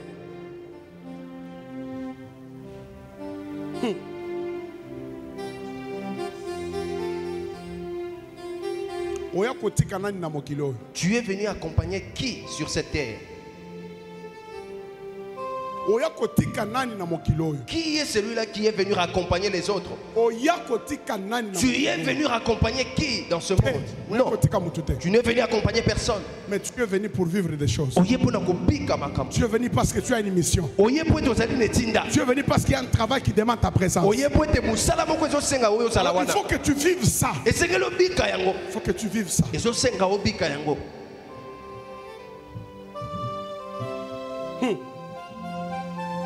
Tu es venu accompagner qui sur cette terre? Qui est celui-là qui est venu accompagner les autres? Tu es venu accompagner qui dans ce monde? Non, tu n'es venu accompagner personne. Mais tu es venu pour vivre des choses. Tu es venu parce que tu as une mission. Tu es venu parce qu'il y a un travail qui demande ta présence. Il faut que tu vives ça. Il faut que tu vives ça.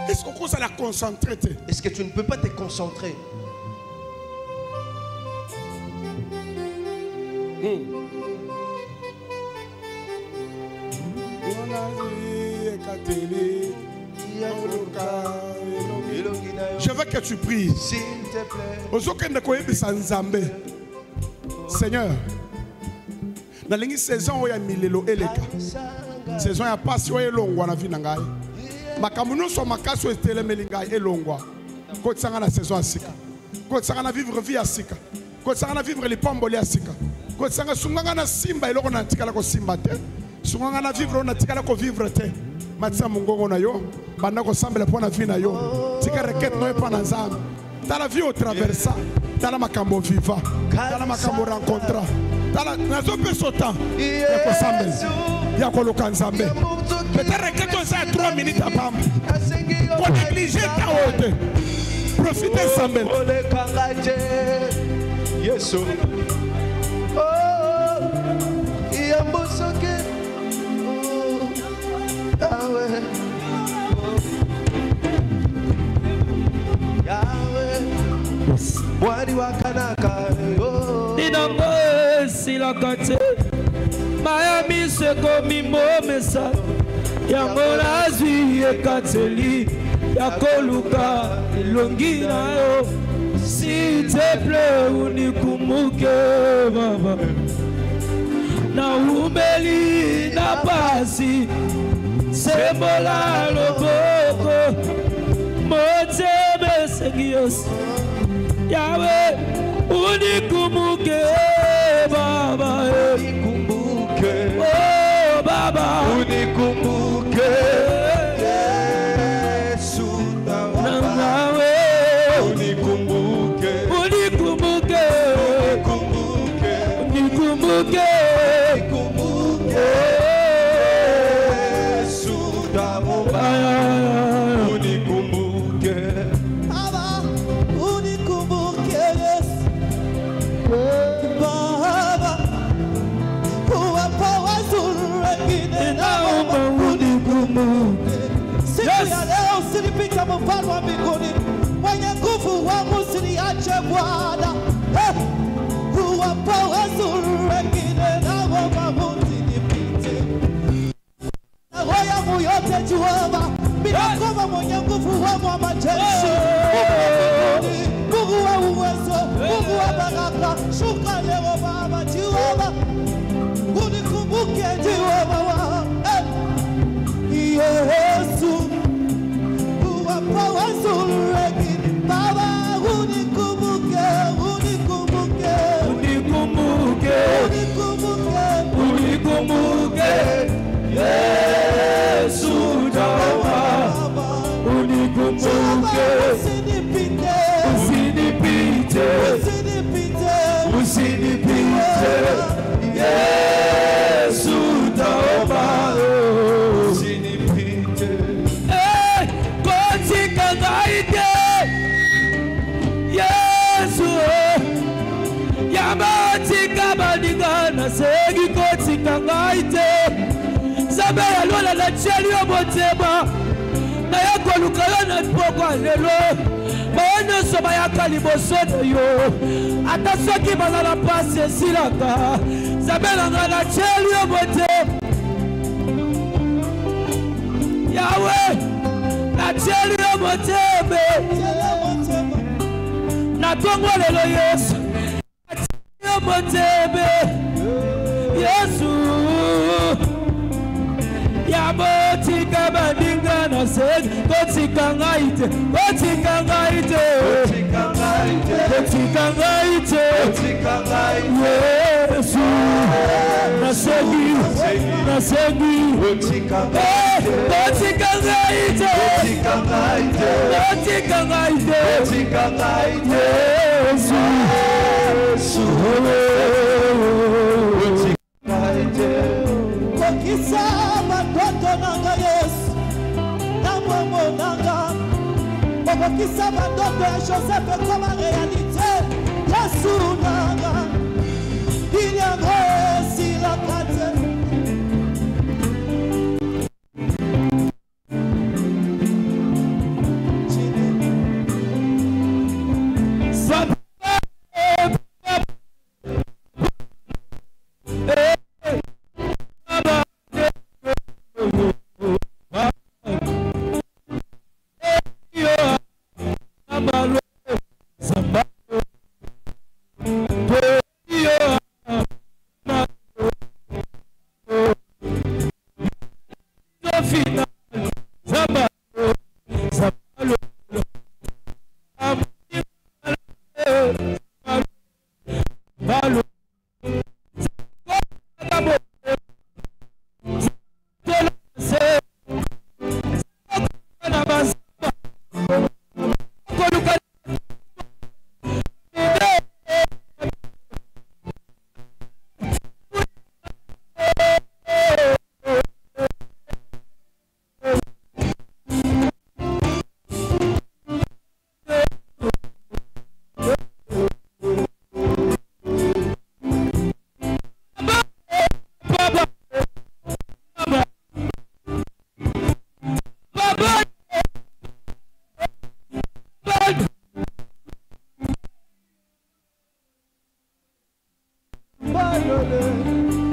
Est-ce qu'on commence à la concentrer? Est-ce que tu ne peux pas te concentrer? Je veux que tu pries. S'il te plaît. Seigneur, dans la saison où il y a milelo eleka, saison ya passion elongwa na vie na ngai. Makamuno so makaso estele melinga elongwa. Ko tsanga na saison asika. Ko tsanga na vivre vie asika. Ko tsanga na vivre les pamboli asika. Ko tsanga sunganga na simba eloko na tikala ko simba te. Sunganga na vivre na tikala ko vivre te. Matsa mungongo na yo. banda ko sambela pona vie na yo tika requête no pa na nzambe tala vie au traversa tala makambo viva tala makambo rencontra tala nazo peso temps ya ko sambela ya ko loka nzambe peut-être requête on ça 3 minutes à pam pour négliger ta haute profiter sambela ole kangaje yeso oh yambosoke Yahweh Wadi wakanaka Dinango silakate Miami seko mimo mesa Yango nazwi ekateli Yakoluka ilongina yo S'il te plaît unikumbuke baba Na umeli na pasi Sembola loboko Motebe segios Yahweh unikumbuke baba unikumbuke oh baba unikumbuke Yesu nawe unikumbuke unikumbuke unikumbuke unikumbuke Yesu unikumbuke baba unikumbuke baba uwapo wazuri wengine naomba unikumbuke siku ya leo usinipite mfalme wa mbinguni mwenye nguvu wangu usiniache Bwana uwapo wazuri wengine naomba usinipite roho yangu yote Jehova Binakuwa mwenye nguvu wa majeshi Mungu wa uwezo Mungu wa baraka Shuka leo baba Jehova Unikumbuke Jehova Yesu Uwapa wazuri Baba unikumbuke Unikumbuke Unikumbuke Unikumbuke Unikumbuke Yesu dawa unikumbuke usinipite usinipite Yesu dawa usinipite kotika ngaite Yesu yamatika baningana segi kotika ngaite Zabe ya lola na cheli yo motema Na yako lukala na pokwa lelo Maone soba ya kaliboso na yo Ata soki baza na pasi esilaka Zabe na cheli yo motema Yahweh Na cheli yo motema Na tongo lelo Yesu Na cheli yo motema Yesu Yabotika bandinga na seg kotika ngaite Yesu nasegi kotika ngaite Yesu Kokisaba toto nanga Yesu Namomo nanga Kokisaba toto ya Joseph comme réalité Yesu nanga Il y a si la carte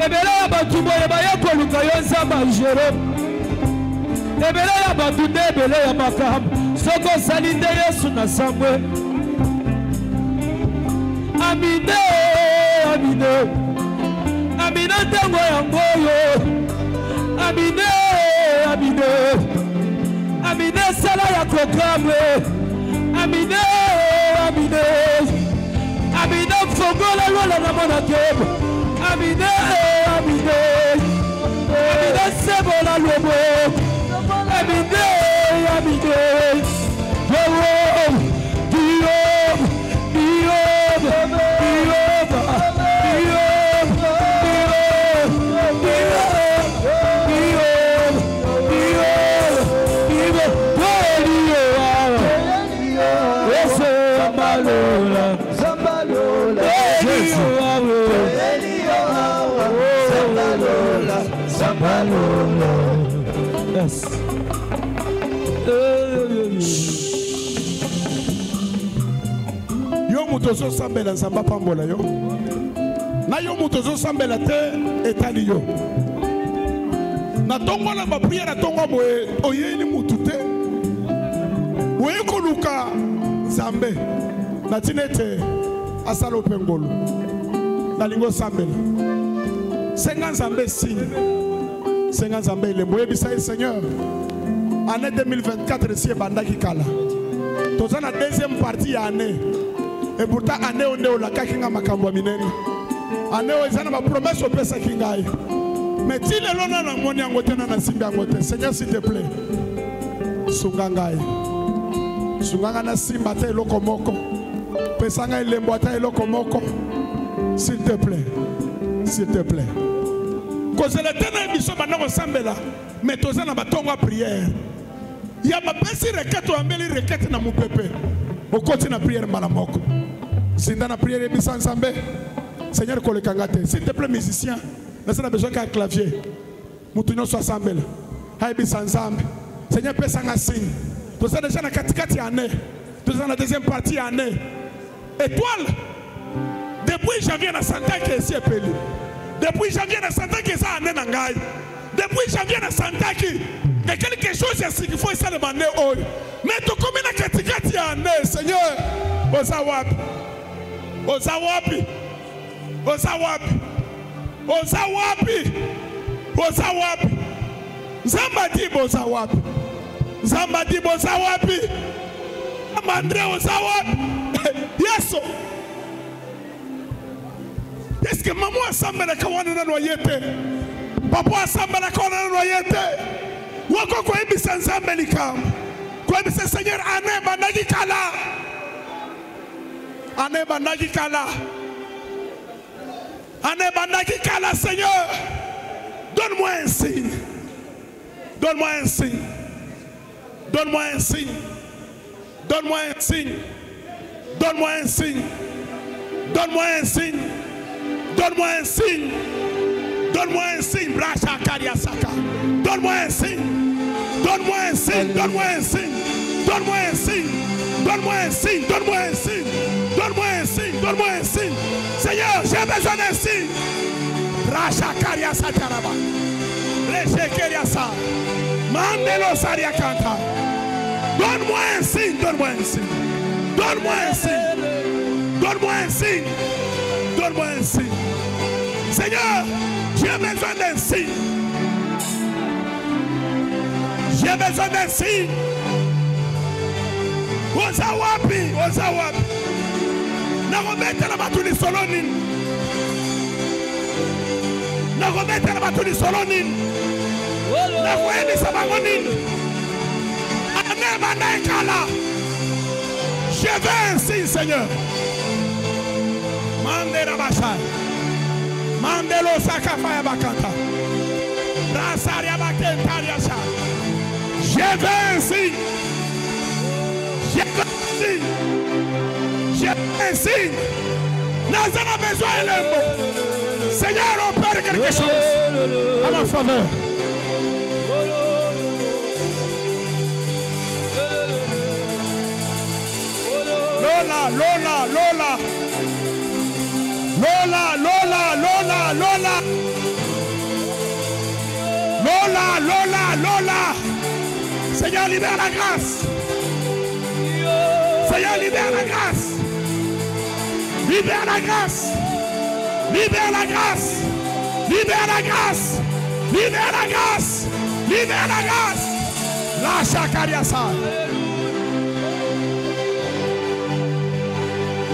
ebele ya batu boye baya koluka yo nzambe Jérôme ebele ya batu nde ebele ya makambo soko osali nde Yesu na sambwe amine amine amine ntango yango oyo amine amine amine sala ya programme amine amine amine fongola lola na mona kebo amine amine amine sebola lobo amine amine Yes. Yo mutozo sambela nzamba pambola yo. Na yo mutozo sambela te etali yo. Na tongo na ba prière tongo boye oyeni mutute. Oye koluka zambe. Na tinete asalo pengolo. Na lingo sambela. Senga zambe signe. Senga zambe le boye bisaï Seigneur. Année 2024 ici bandaki kala. Toza na deuxième partie ya année. Et pourtant année on est la kakinga makambo minene. Année on ezana ma promesse au pesa kingai. Mais ti le lona na moni angote na simbi angote. Seigneur s'il te plaît. Sungangai. Sunganga na simba te eloko moko. Pesanga elembo ta eloko moko. S'il te plaît. S'il te plaît. Cause le tena biso banako sambela. Mais toza na batongo prière. Il y a ma petite requête ou ambeli requête na mon pépé. Au côté na prière malamoko. Si dans la prière et bisan sambe, Seigneur kole kangate. S'il te plaît musicien, laissez la besoin qu'un clavier. Moutunyo soit sambe. Hay bisan sambe. Seigneur pèse un signe. Tout ça déjà na katikati année. Tout ça na deuxième partie année. Étoile. Depuis janvier na santé qui est ici appelé. Depuis janvier na santé qui est ça année nangai. Depuis janvier na santé qui mais quelque chose est qu'il faut ça demander oh. Mais tu comme na katikati année Seigneur. Ozawapi. Ozawapi. Ozawapi. Ozawapi. Ozawapi. Zambadi bozawapi. Zambadi bozawapi. Amandre ozawapi. Yeso. Est-ce que maman assemble la kawana na noyete? Papa assemble la kawana na noyete? Wako kwa hibi sanzambe likam. Kwa hibi se Seigneur ane bandagi kala. Ane bandagi kala. Ane bandagi kala Seigneur. Donne-moi un signe. Donne-moi un signe. Donne-moi un signe. Donne-moi un signe. Donne-moi un signe. Donne-moi un signe. Donne-moi un signe. Donne-moi un signe. Bracha Kariasaka. Donne-moi un signe. Donne-moi un signe. Donne-moi un signe. Donne-moi un signe. Donne-moi un signe. Donne-moi un signe. Donne-moi un signe. Donne-moi un signe. Seigneur, j'ai besoin d'un signe. Bracha Kariasaka. Leche Kariasa. Mandelo Saria Kanta. Donne-moi un signe. Donne-moi un signe. Donne-moi un signe. Donne-moi un signe. Donne-moi un signe. Seigneur, j'ai besoin d'un signe. J'ai besoin d'un signe. Ozawapi, Ozawapi. Na remettre la batuli solonin. Na remettre la batuli solonin. Na voyez sabagonin. Anema naikala. Je veux un signe, Seigneur. Mandela Bashai. Mandelo Sakafaya Bakanta. Rasaria Bakentaria Sha. Je veux un signe. Je veux un signe. Je veux un signe. Nous avons besoin d'un mot. Seigneur, opère quelque chose à ma faveur. Lola, Lola, Lola. Lola, Lola, Lola. Lola. Lola, Lola, Lola. Seigneur, libère la grâce. Seigneur, libère la grâce. Libère la grâce. Libère la grâce. Libère la grâce. Libère la grâce. Libère la grâce. La chakariasa.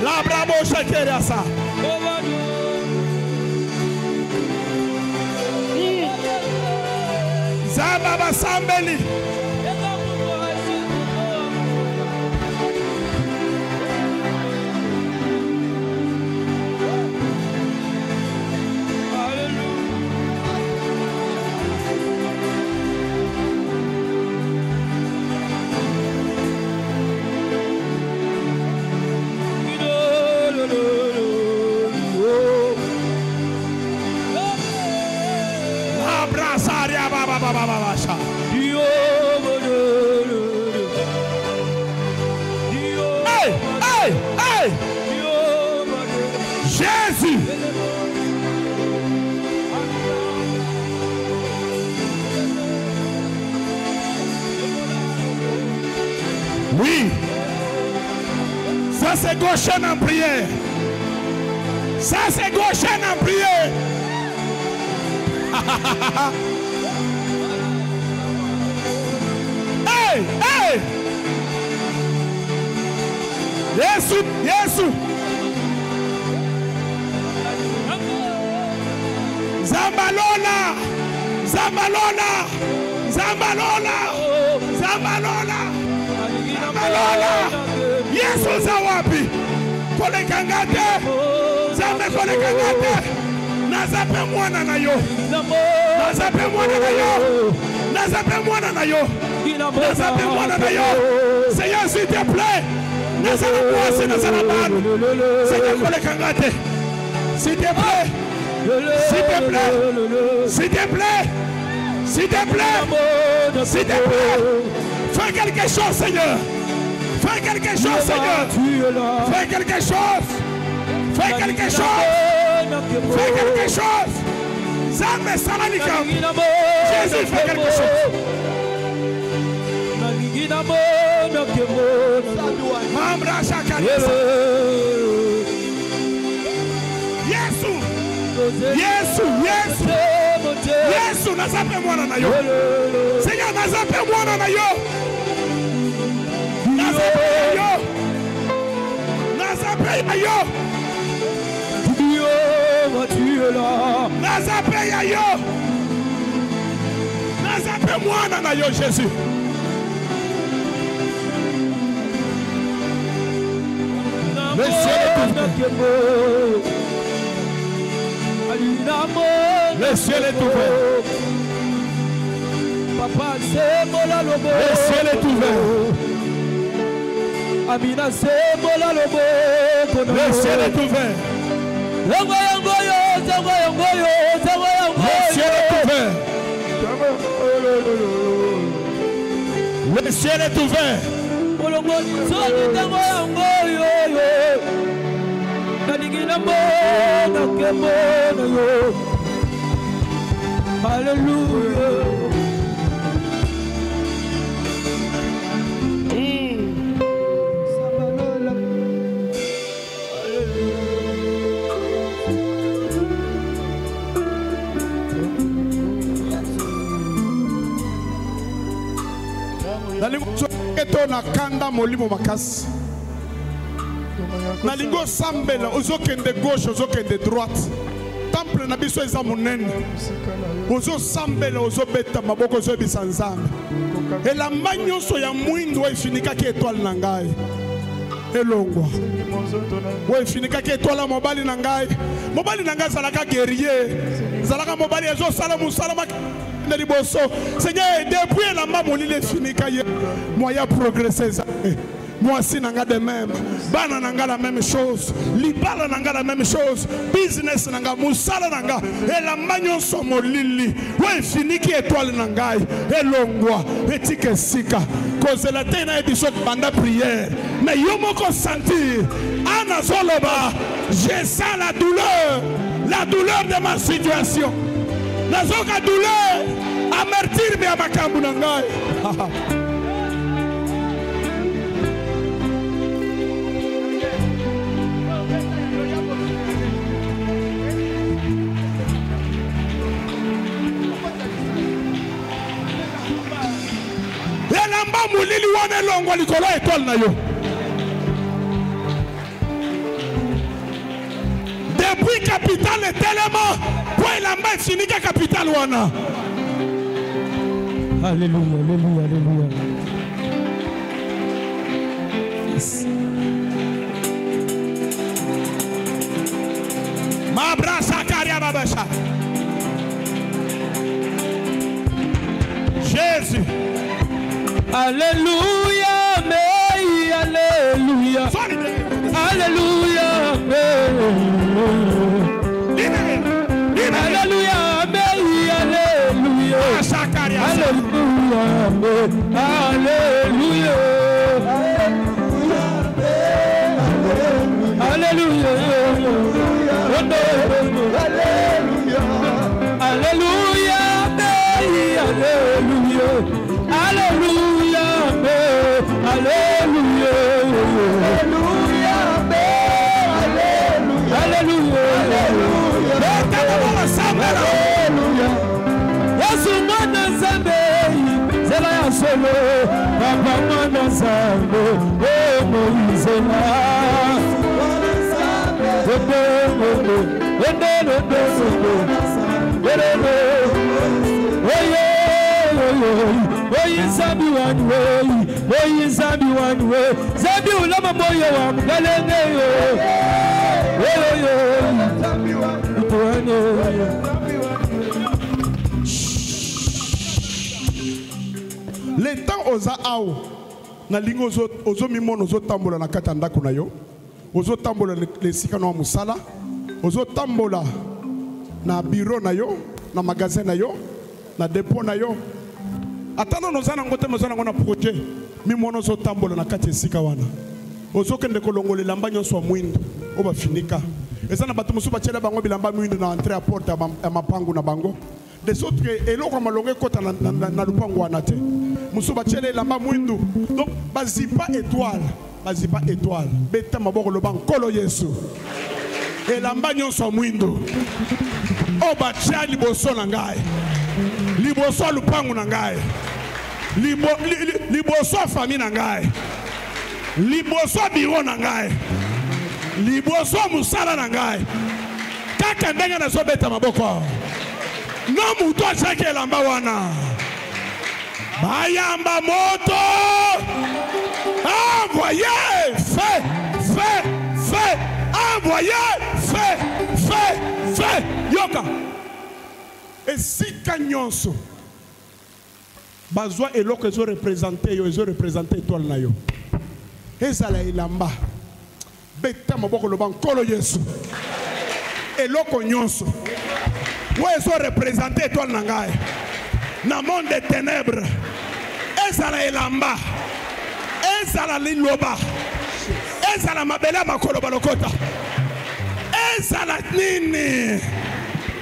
La bravo chakariasa. Zamba basambeli. Hey, hey, hey. Jésus. Oui. Ça c'est Goshen en prière. Ça c'est Goshen en prière. Hey, hey. Yesu, Yesu. Zambalola, Zambalola, Zambalola, Zambalola, Zambalola. Yesu zawapi. Kolekangate, Zambe kolekangate. Nazape mwana na yo. Nazape mwana na yo. Nazape mwana na yo. Nazape mwana na yo. Seigneur, s'il te plaît. Nazara mwasi, nazara banu. Seigneur, kolekangate. S'il te plaît. S'il te plaît. S'il te plaît. S'il te plaît. S'il te plaît. Fais quelque chose, Seigneur. Fais quelque chose, Seigneur. Fais quelque chose. Fais quelque chose. Fais quelque chose. Zambe Salanika. Jésus fait quelque chose. Mambra Shakariasa. Yesu. Yesu. Yesu. Yesu. Nazape mwana na yo. Seigneur, nazape mwana na yo. Nazape ya yo. Nazape ya yo. Nazape ya yo. Nazape mwana na yo, Jésus. Le ciel est ouvert. Le ciel est ouvert. Papa, c'est mola lobo. Le ciel est ouvert. Amina, c'est mola lobo. Le ciel est ouvert. Le ciel est ouvert. Le ciel est ouvert. Alléluia. Na kanda molimo makasi na lingo sambela ozokende gauche ozokende droite temple na biso eza monene ozo sambela ozobeta maboko ozobisa nzambe elamba nyonso ya mwindo efinikaki étoile na ngai elongwa efinikaki étoile ya mobali na ngai azalaka guerrier azalaka mobali ezosala mosala Seigneur, depuis la maman il est fini, moi il y a progressé. Moi aussi nanga de même, bana nanga la même chose, libala nanga la même chose, business nanga, musala nanga, et la magnon somo lili, ouais fini qui étoile nanga, et longwa, et tike sika, cause la tena édition banda prière, mais yo moko sentir, ana zoloba, je sens la douleur. la douleur de ma situation. Nazoka douleur, amertir me amakambu nangai. Elamba mulili wana longo likolo étoile na yo. Depuis capital est tellement pour elamba fini que capital wana. Alléluia, alléluia, alléluia. Yes. Ma brasa karia babasha. Jésus. Alléluia, mais alléluia. Alléluia, mais alléluia, mais alléluia. Alléluia, alléluia. Alléluia, alléluia. Alléluia, mais alléluia. Alléluia, mais alléluia. Alléluia, alléluia. Alléluia. Yesu mwana Nzambe, zela ya solo. Papa mwana Nzambe, oh Moïse la. Oyi Nzambe one way, oyi Nzambe one way. Nzambe ulama moyo wa mgalenge yo. Le temps oza ao na lingo ozo mimono ozo tambola na kati ya ndako na yo, ozo tambola lesika na musala, ozo tambola na bureau na yo, na magasin na yo, na dépôt na yo. Atano nozana ngote mozana ngona projet mimono ozo tambola na kati ya sika wana. Ozo kende kolongolela mbanyo so mwindo oba finika. Ezana batu musuba chela bango bilamba mwindo na entrée à porte ya mapangu na bango. Des autres eloko malonge kota na lupango wana te. Musuba chela lamba mwindo. Donc bazipa étoile, bazipa étoile. Beta maboko lo bankolo Yesu. Elamba nyonso mwindo. Oba cha liboso na ngai. Liboso lupango na ngai. Liboso famille na ngai. Liboso biro na ngai. Liboso musala na ngai. Kaka ndenge na sobeta maboko. No muto achake elamba wana. Bayamba moto. Envoyez feu, feu, feu. Envoyez feu, feu, feu. Yoka. Et si kanyonso. Bazwa eloko ezo représenter yo, ezo représenter étoile na yo. Ezala elamba. Beta maboko lo bankolo Yesu. Eloko nyonso. Wo ezo représenter étoile na ngai. Na monde des ténèbres. Ezala elamba. Ezala liloba. Ezala mabele makolo balokota. Ezala nini.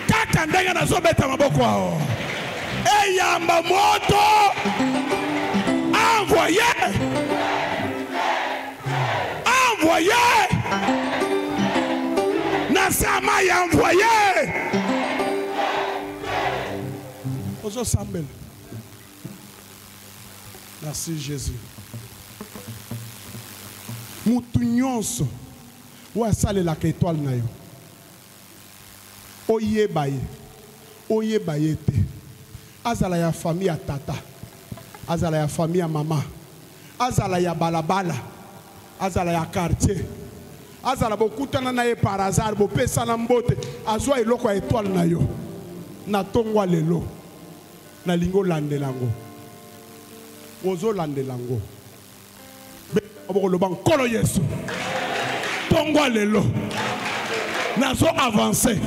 Kaka ndenge na zobeta maboko ao. Eyamba moto. Envoyez. Envoyez. Nasama y envoyez. Ozo Sambel. Merci Jésus. Mutu nyonso wa sale la étoile na yo. Oyebaye. Oyebaye te. Azala ya famille ya tata. Azala ya famille ya mama. Azala ya balabala. Azala ya quartier. Azala bokutana na ye par hasard bopesa na mbote. Azwa eloko ya étoile na yo. Na tongwa lelo. Na lingo landelango. Ozo landelango. Oboloba nkolo Yesu. Tongwa lelo. Nazo avancer.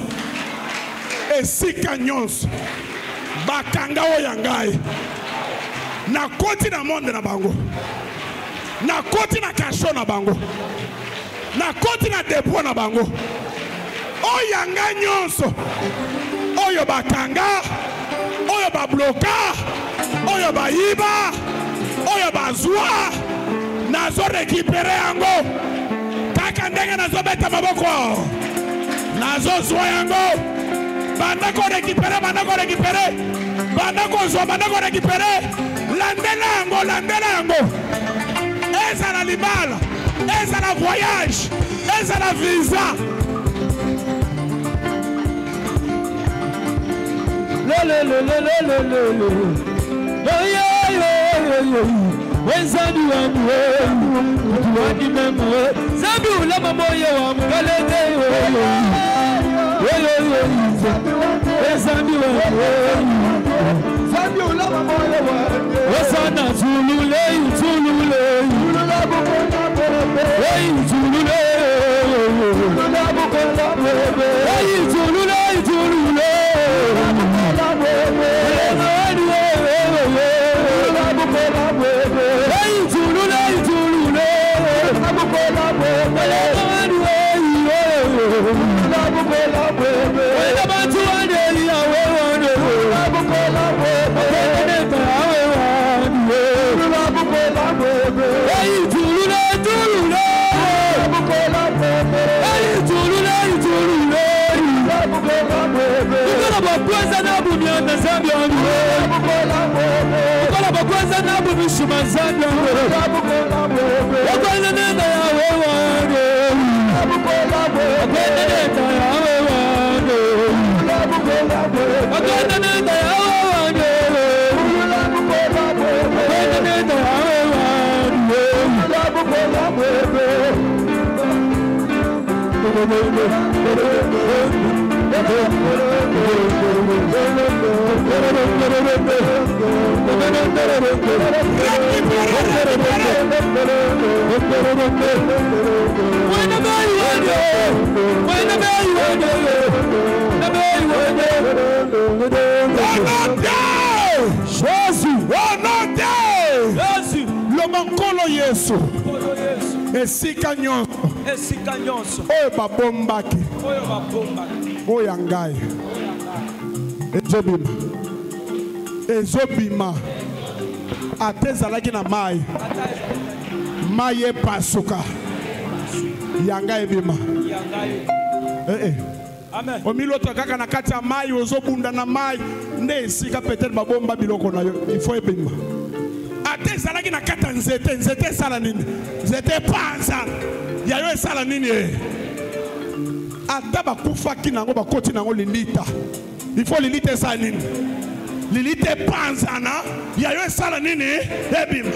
Esika nyonso. Bakanga oyangai. Na koti na monde na bango. Na koti na kasho na bango. Na koti na dépôt na bango. oyanga nyonso oyo bakanga oyo babloka oyo bayiba oyo bazwa nazo récupérer yango kaka ndenge nazo beta maboko nazo zwa yango banda ko récupérer banda ko zwa banda ko récupérer landela yango ezala libala ezala voyage ezala visa Wenzani wangu tuwadi memo Zambi ulama moyo wa mgalete Zambi wangu Zambi ulama moyo wa Wasana tulule Tulula bukona bebe Tulule Tulula bukona bebe Tulule Tulule Bukona bebe Yesu esika nyonso oyo babombaki oyo ngai ezobima ate ezalaki na mai epasuka yanga ebima omiloto kaka na kati ya mai ozobunda na mai nde esika peut-être babomba biloko na yo ifo ebima ate ezalaki na kati ya nzete esala nini nzete panza yayo esala nini ata bakufaki nango bakoti nango lilita ifo lilita esala nini lilita epanzana yayo esala nini ebima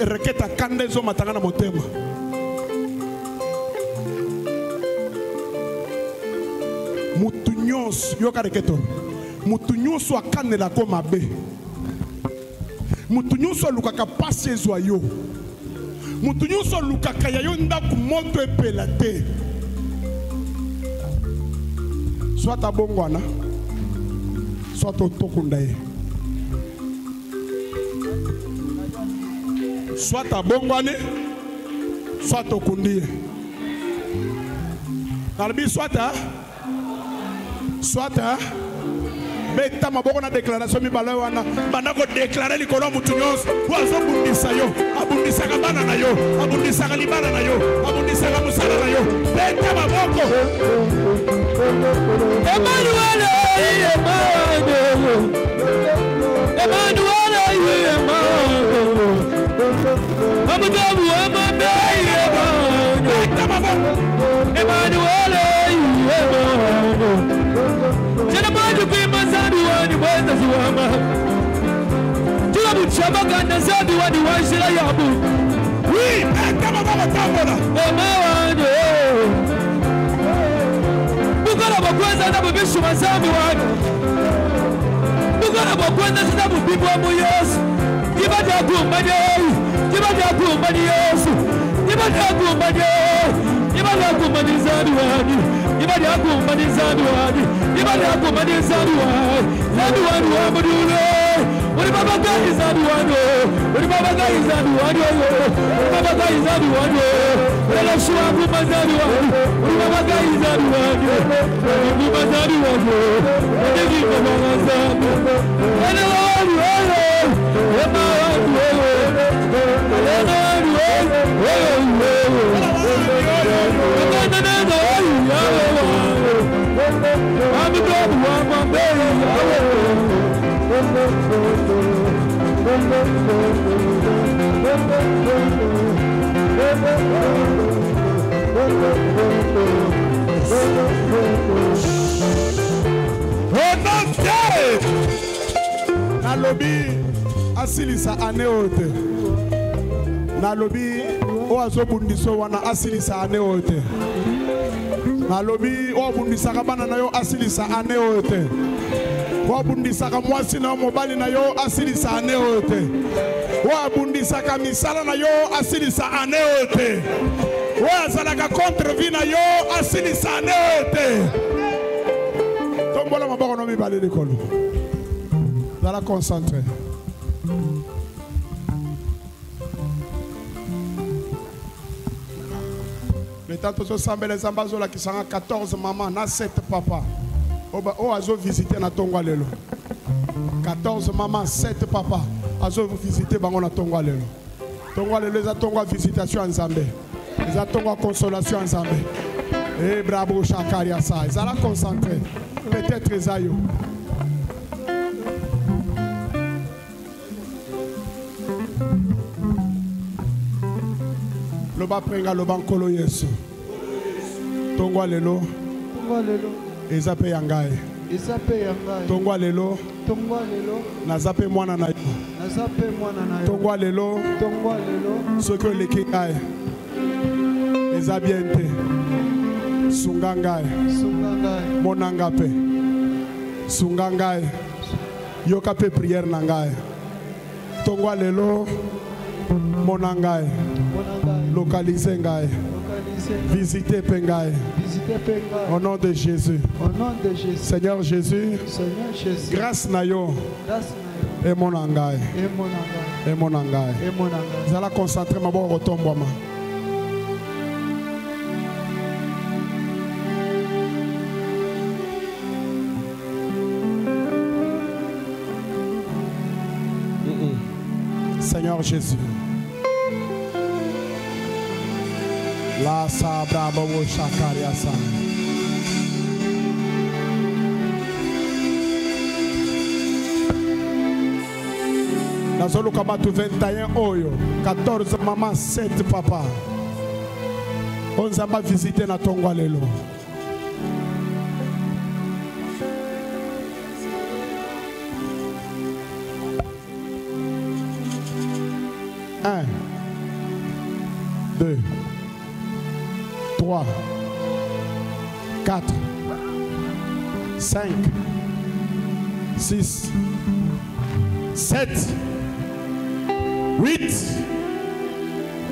reketa kanda ezomatanga na motema mutu nyonso yoka reketo mutu nyonso akanelako mabe mutu nyonso alukaka pasi ezwa yo mutu nyonso alukaka ya yo ndako moto epela te soit abongwana soit otokunda ye soit abongwane soit okundi ye nalobi soit beta maboko na déclaration mibale wana banda ko déclarer likolo ya mutu nyonso azobundisa yo abundisaka bana na yo abundisaka libala na yo abundisaka musala na yo beta maboko Emmanuel Nalobi asilisa aneote. Nalobi oazo bundiso wana asilisa aneote. Nalobi o bundisa kabana na yo asilisa aneote. O bundisa kamwasi na mobali na yo asilisa aneote. O bundisa kamisala na yo asilisa aneote. O azalaka contre vie na yo asilisa aneote. Tombola maboko no mibale de kolo. Dala concentré. Le temps de s'embêter les ambazola qui sont 14 mamans, na 7 papas. O azo visiter na Tongwa lelo. 14 mamans, 7 papas. Azo visiter bango na Tongwa lelo. Tongwa lelo za Tongwa visitation en Zambé. Za Tongwa consolation en Zambé. Eh bravo Chakaria sa. Dala concentré. Peut-être Esayo. Loba prenga loba nkolo Yesu. Tongwa lelo. Tongwa lelo. Ezape yangae. Ezape yangae. Tongwa lelo. Tongwa lelo. Nazape mwana na yo. Nazape mwana na yo. Tongwa lelo. Tongwa lelo. Soko leki ngai. Ezabiente. Sungangae. Sungangae. Monangape. Sungangae. Yoka pe prière nangae. Tongwa lelo. Monangae. Localisez Ngaï. Visitez Pengaï. Au nom de Jésus. Seigneur Jésus. Grâce Nayo. Et mon Angaï. Et mon Angaï. Vous allez concentrer ma bonne retombe. Seigneur Jésus. La sabra bobo shakaria sa. Nazolo kabatu 21 oyo, 14 maman, 7 papa. On zamba visiter na Tongwa lelo. Un, 2, 3, 4, 5, 6, 7, 8,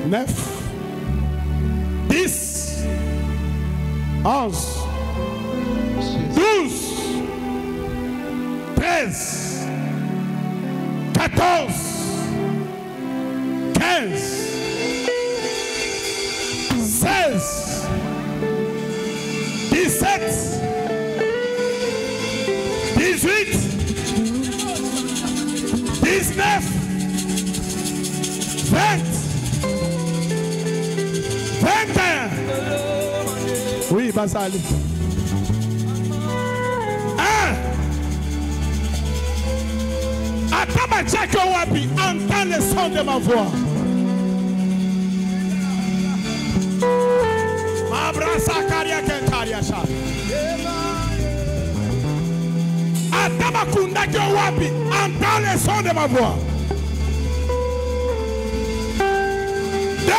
9, 10, 11, 12, 13, 14, 15, 16, 17, 18, 19, 20, 21. Oui, Basali. 1. Atama Tchako Wapi, entends le son de ma voix. Abrasa Karia Kentaria Sha. Atama Kundaki Wapi, entends le son de ma voix. 2.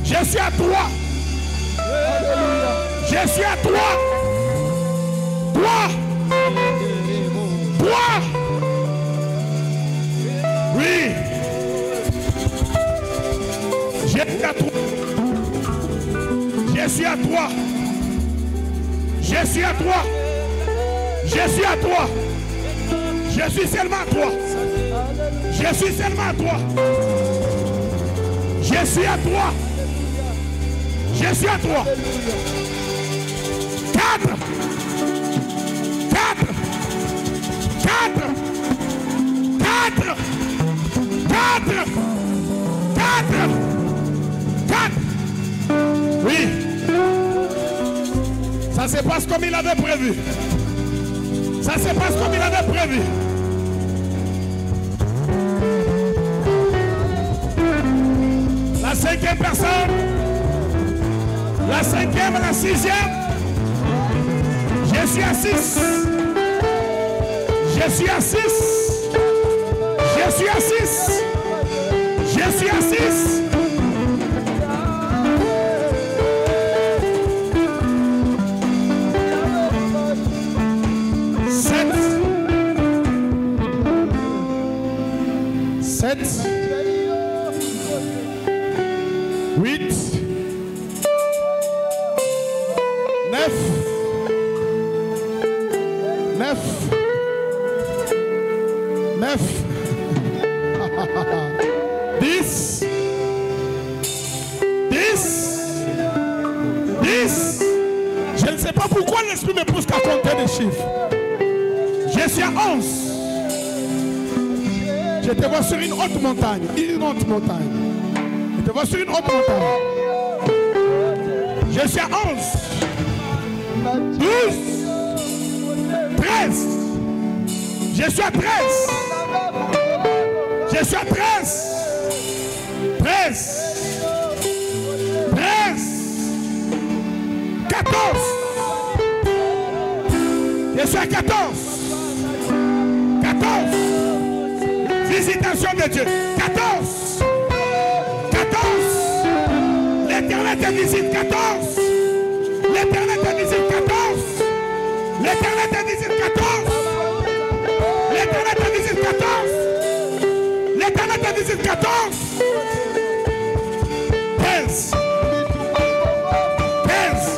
Je suis à toi. Je suis à toi. Toi. Oui. 7, 4. Je suis à toi. Je suis à toi. Je suis à toi. Je suis seulement à toi. Je suis seulement à toi. Je suis à toi. Je suis à toi. 4. 4. 4. 4. 4. 4. 4. Oui. Ça se passe comme il avait prévu. Ça se passe comme il avait prévu. La 5e personne. La 5e, la 6e. Je suis à 6. Je suis à 6. Je suis à 6. Je suis à 6. Sept. 8. 9. 9. 9. 10. 10. 10. Je ne sais pas pourquoi l'esprit me pousse à compter des chiffres. Je suis à 11. Je te vois sur une haute montagne. Une haute montagne. Je te vois sur une haute montagne. Je suis à 11. 12. 13. Je suis à 13. Je suis à 13. 13. 13. 14. Je suis à 14. 14. Visitation de Dieu. 14. 14. L'Éternel te visite. 14. L'Éternel te visite. 14. L'Éternel te visite. 14. L'Éternel te visite. 14. L'Éternel te visite. 14. 15. 15.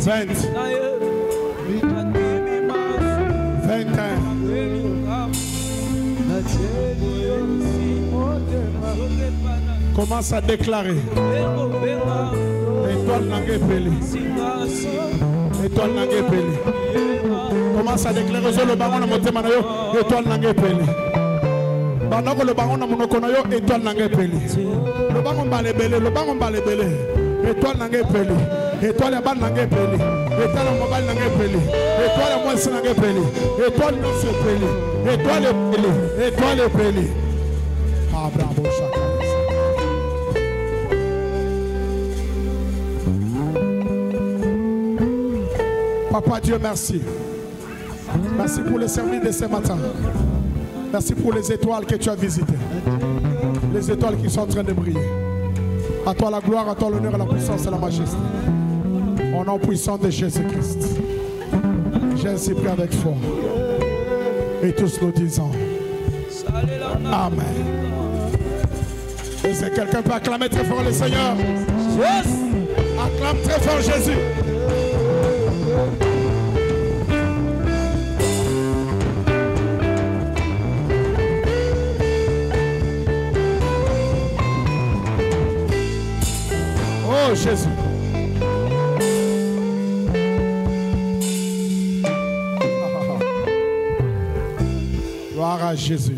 15. 21. Commence à déclarer. Étoile Nangue Peli. Étoile Nangue Peli. Commence à déclarer sur le baron de Motemanayo. Étoile Nangue Peli. Bandako le baron de Monokonayo. Étoile Nangue Peli. Le baron Balebele. Le baron Balebele. Étoile Nangue Peli. Étoile Yaban Nangue Peli. Étoile Mobile Nangue Peli. Étoile Moise Nangue Peli. Étoile Nonce Peli. Étoile Peli. Étoile Peli. Ah bravo chacun. Papa Dieu, merci. Merci pour le service de ce matin. Merci pour les étoiles que tu as visitées. Les étoiles qui sont en train de briller. À toi la gloire, à toi l'honneur, la puissance et la majesté. Au nom puissant de Jésus-Christ. J'ai ainsi pris avec foi. Et tous nous disons Amen. Est-ce que quelqu'un peut acclamer très fort le Seigneur? Yes. Acclame très fort Jésus. Oh Jésus. Gloire à Jésus.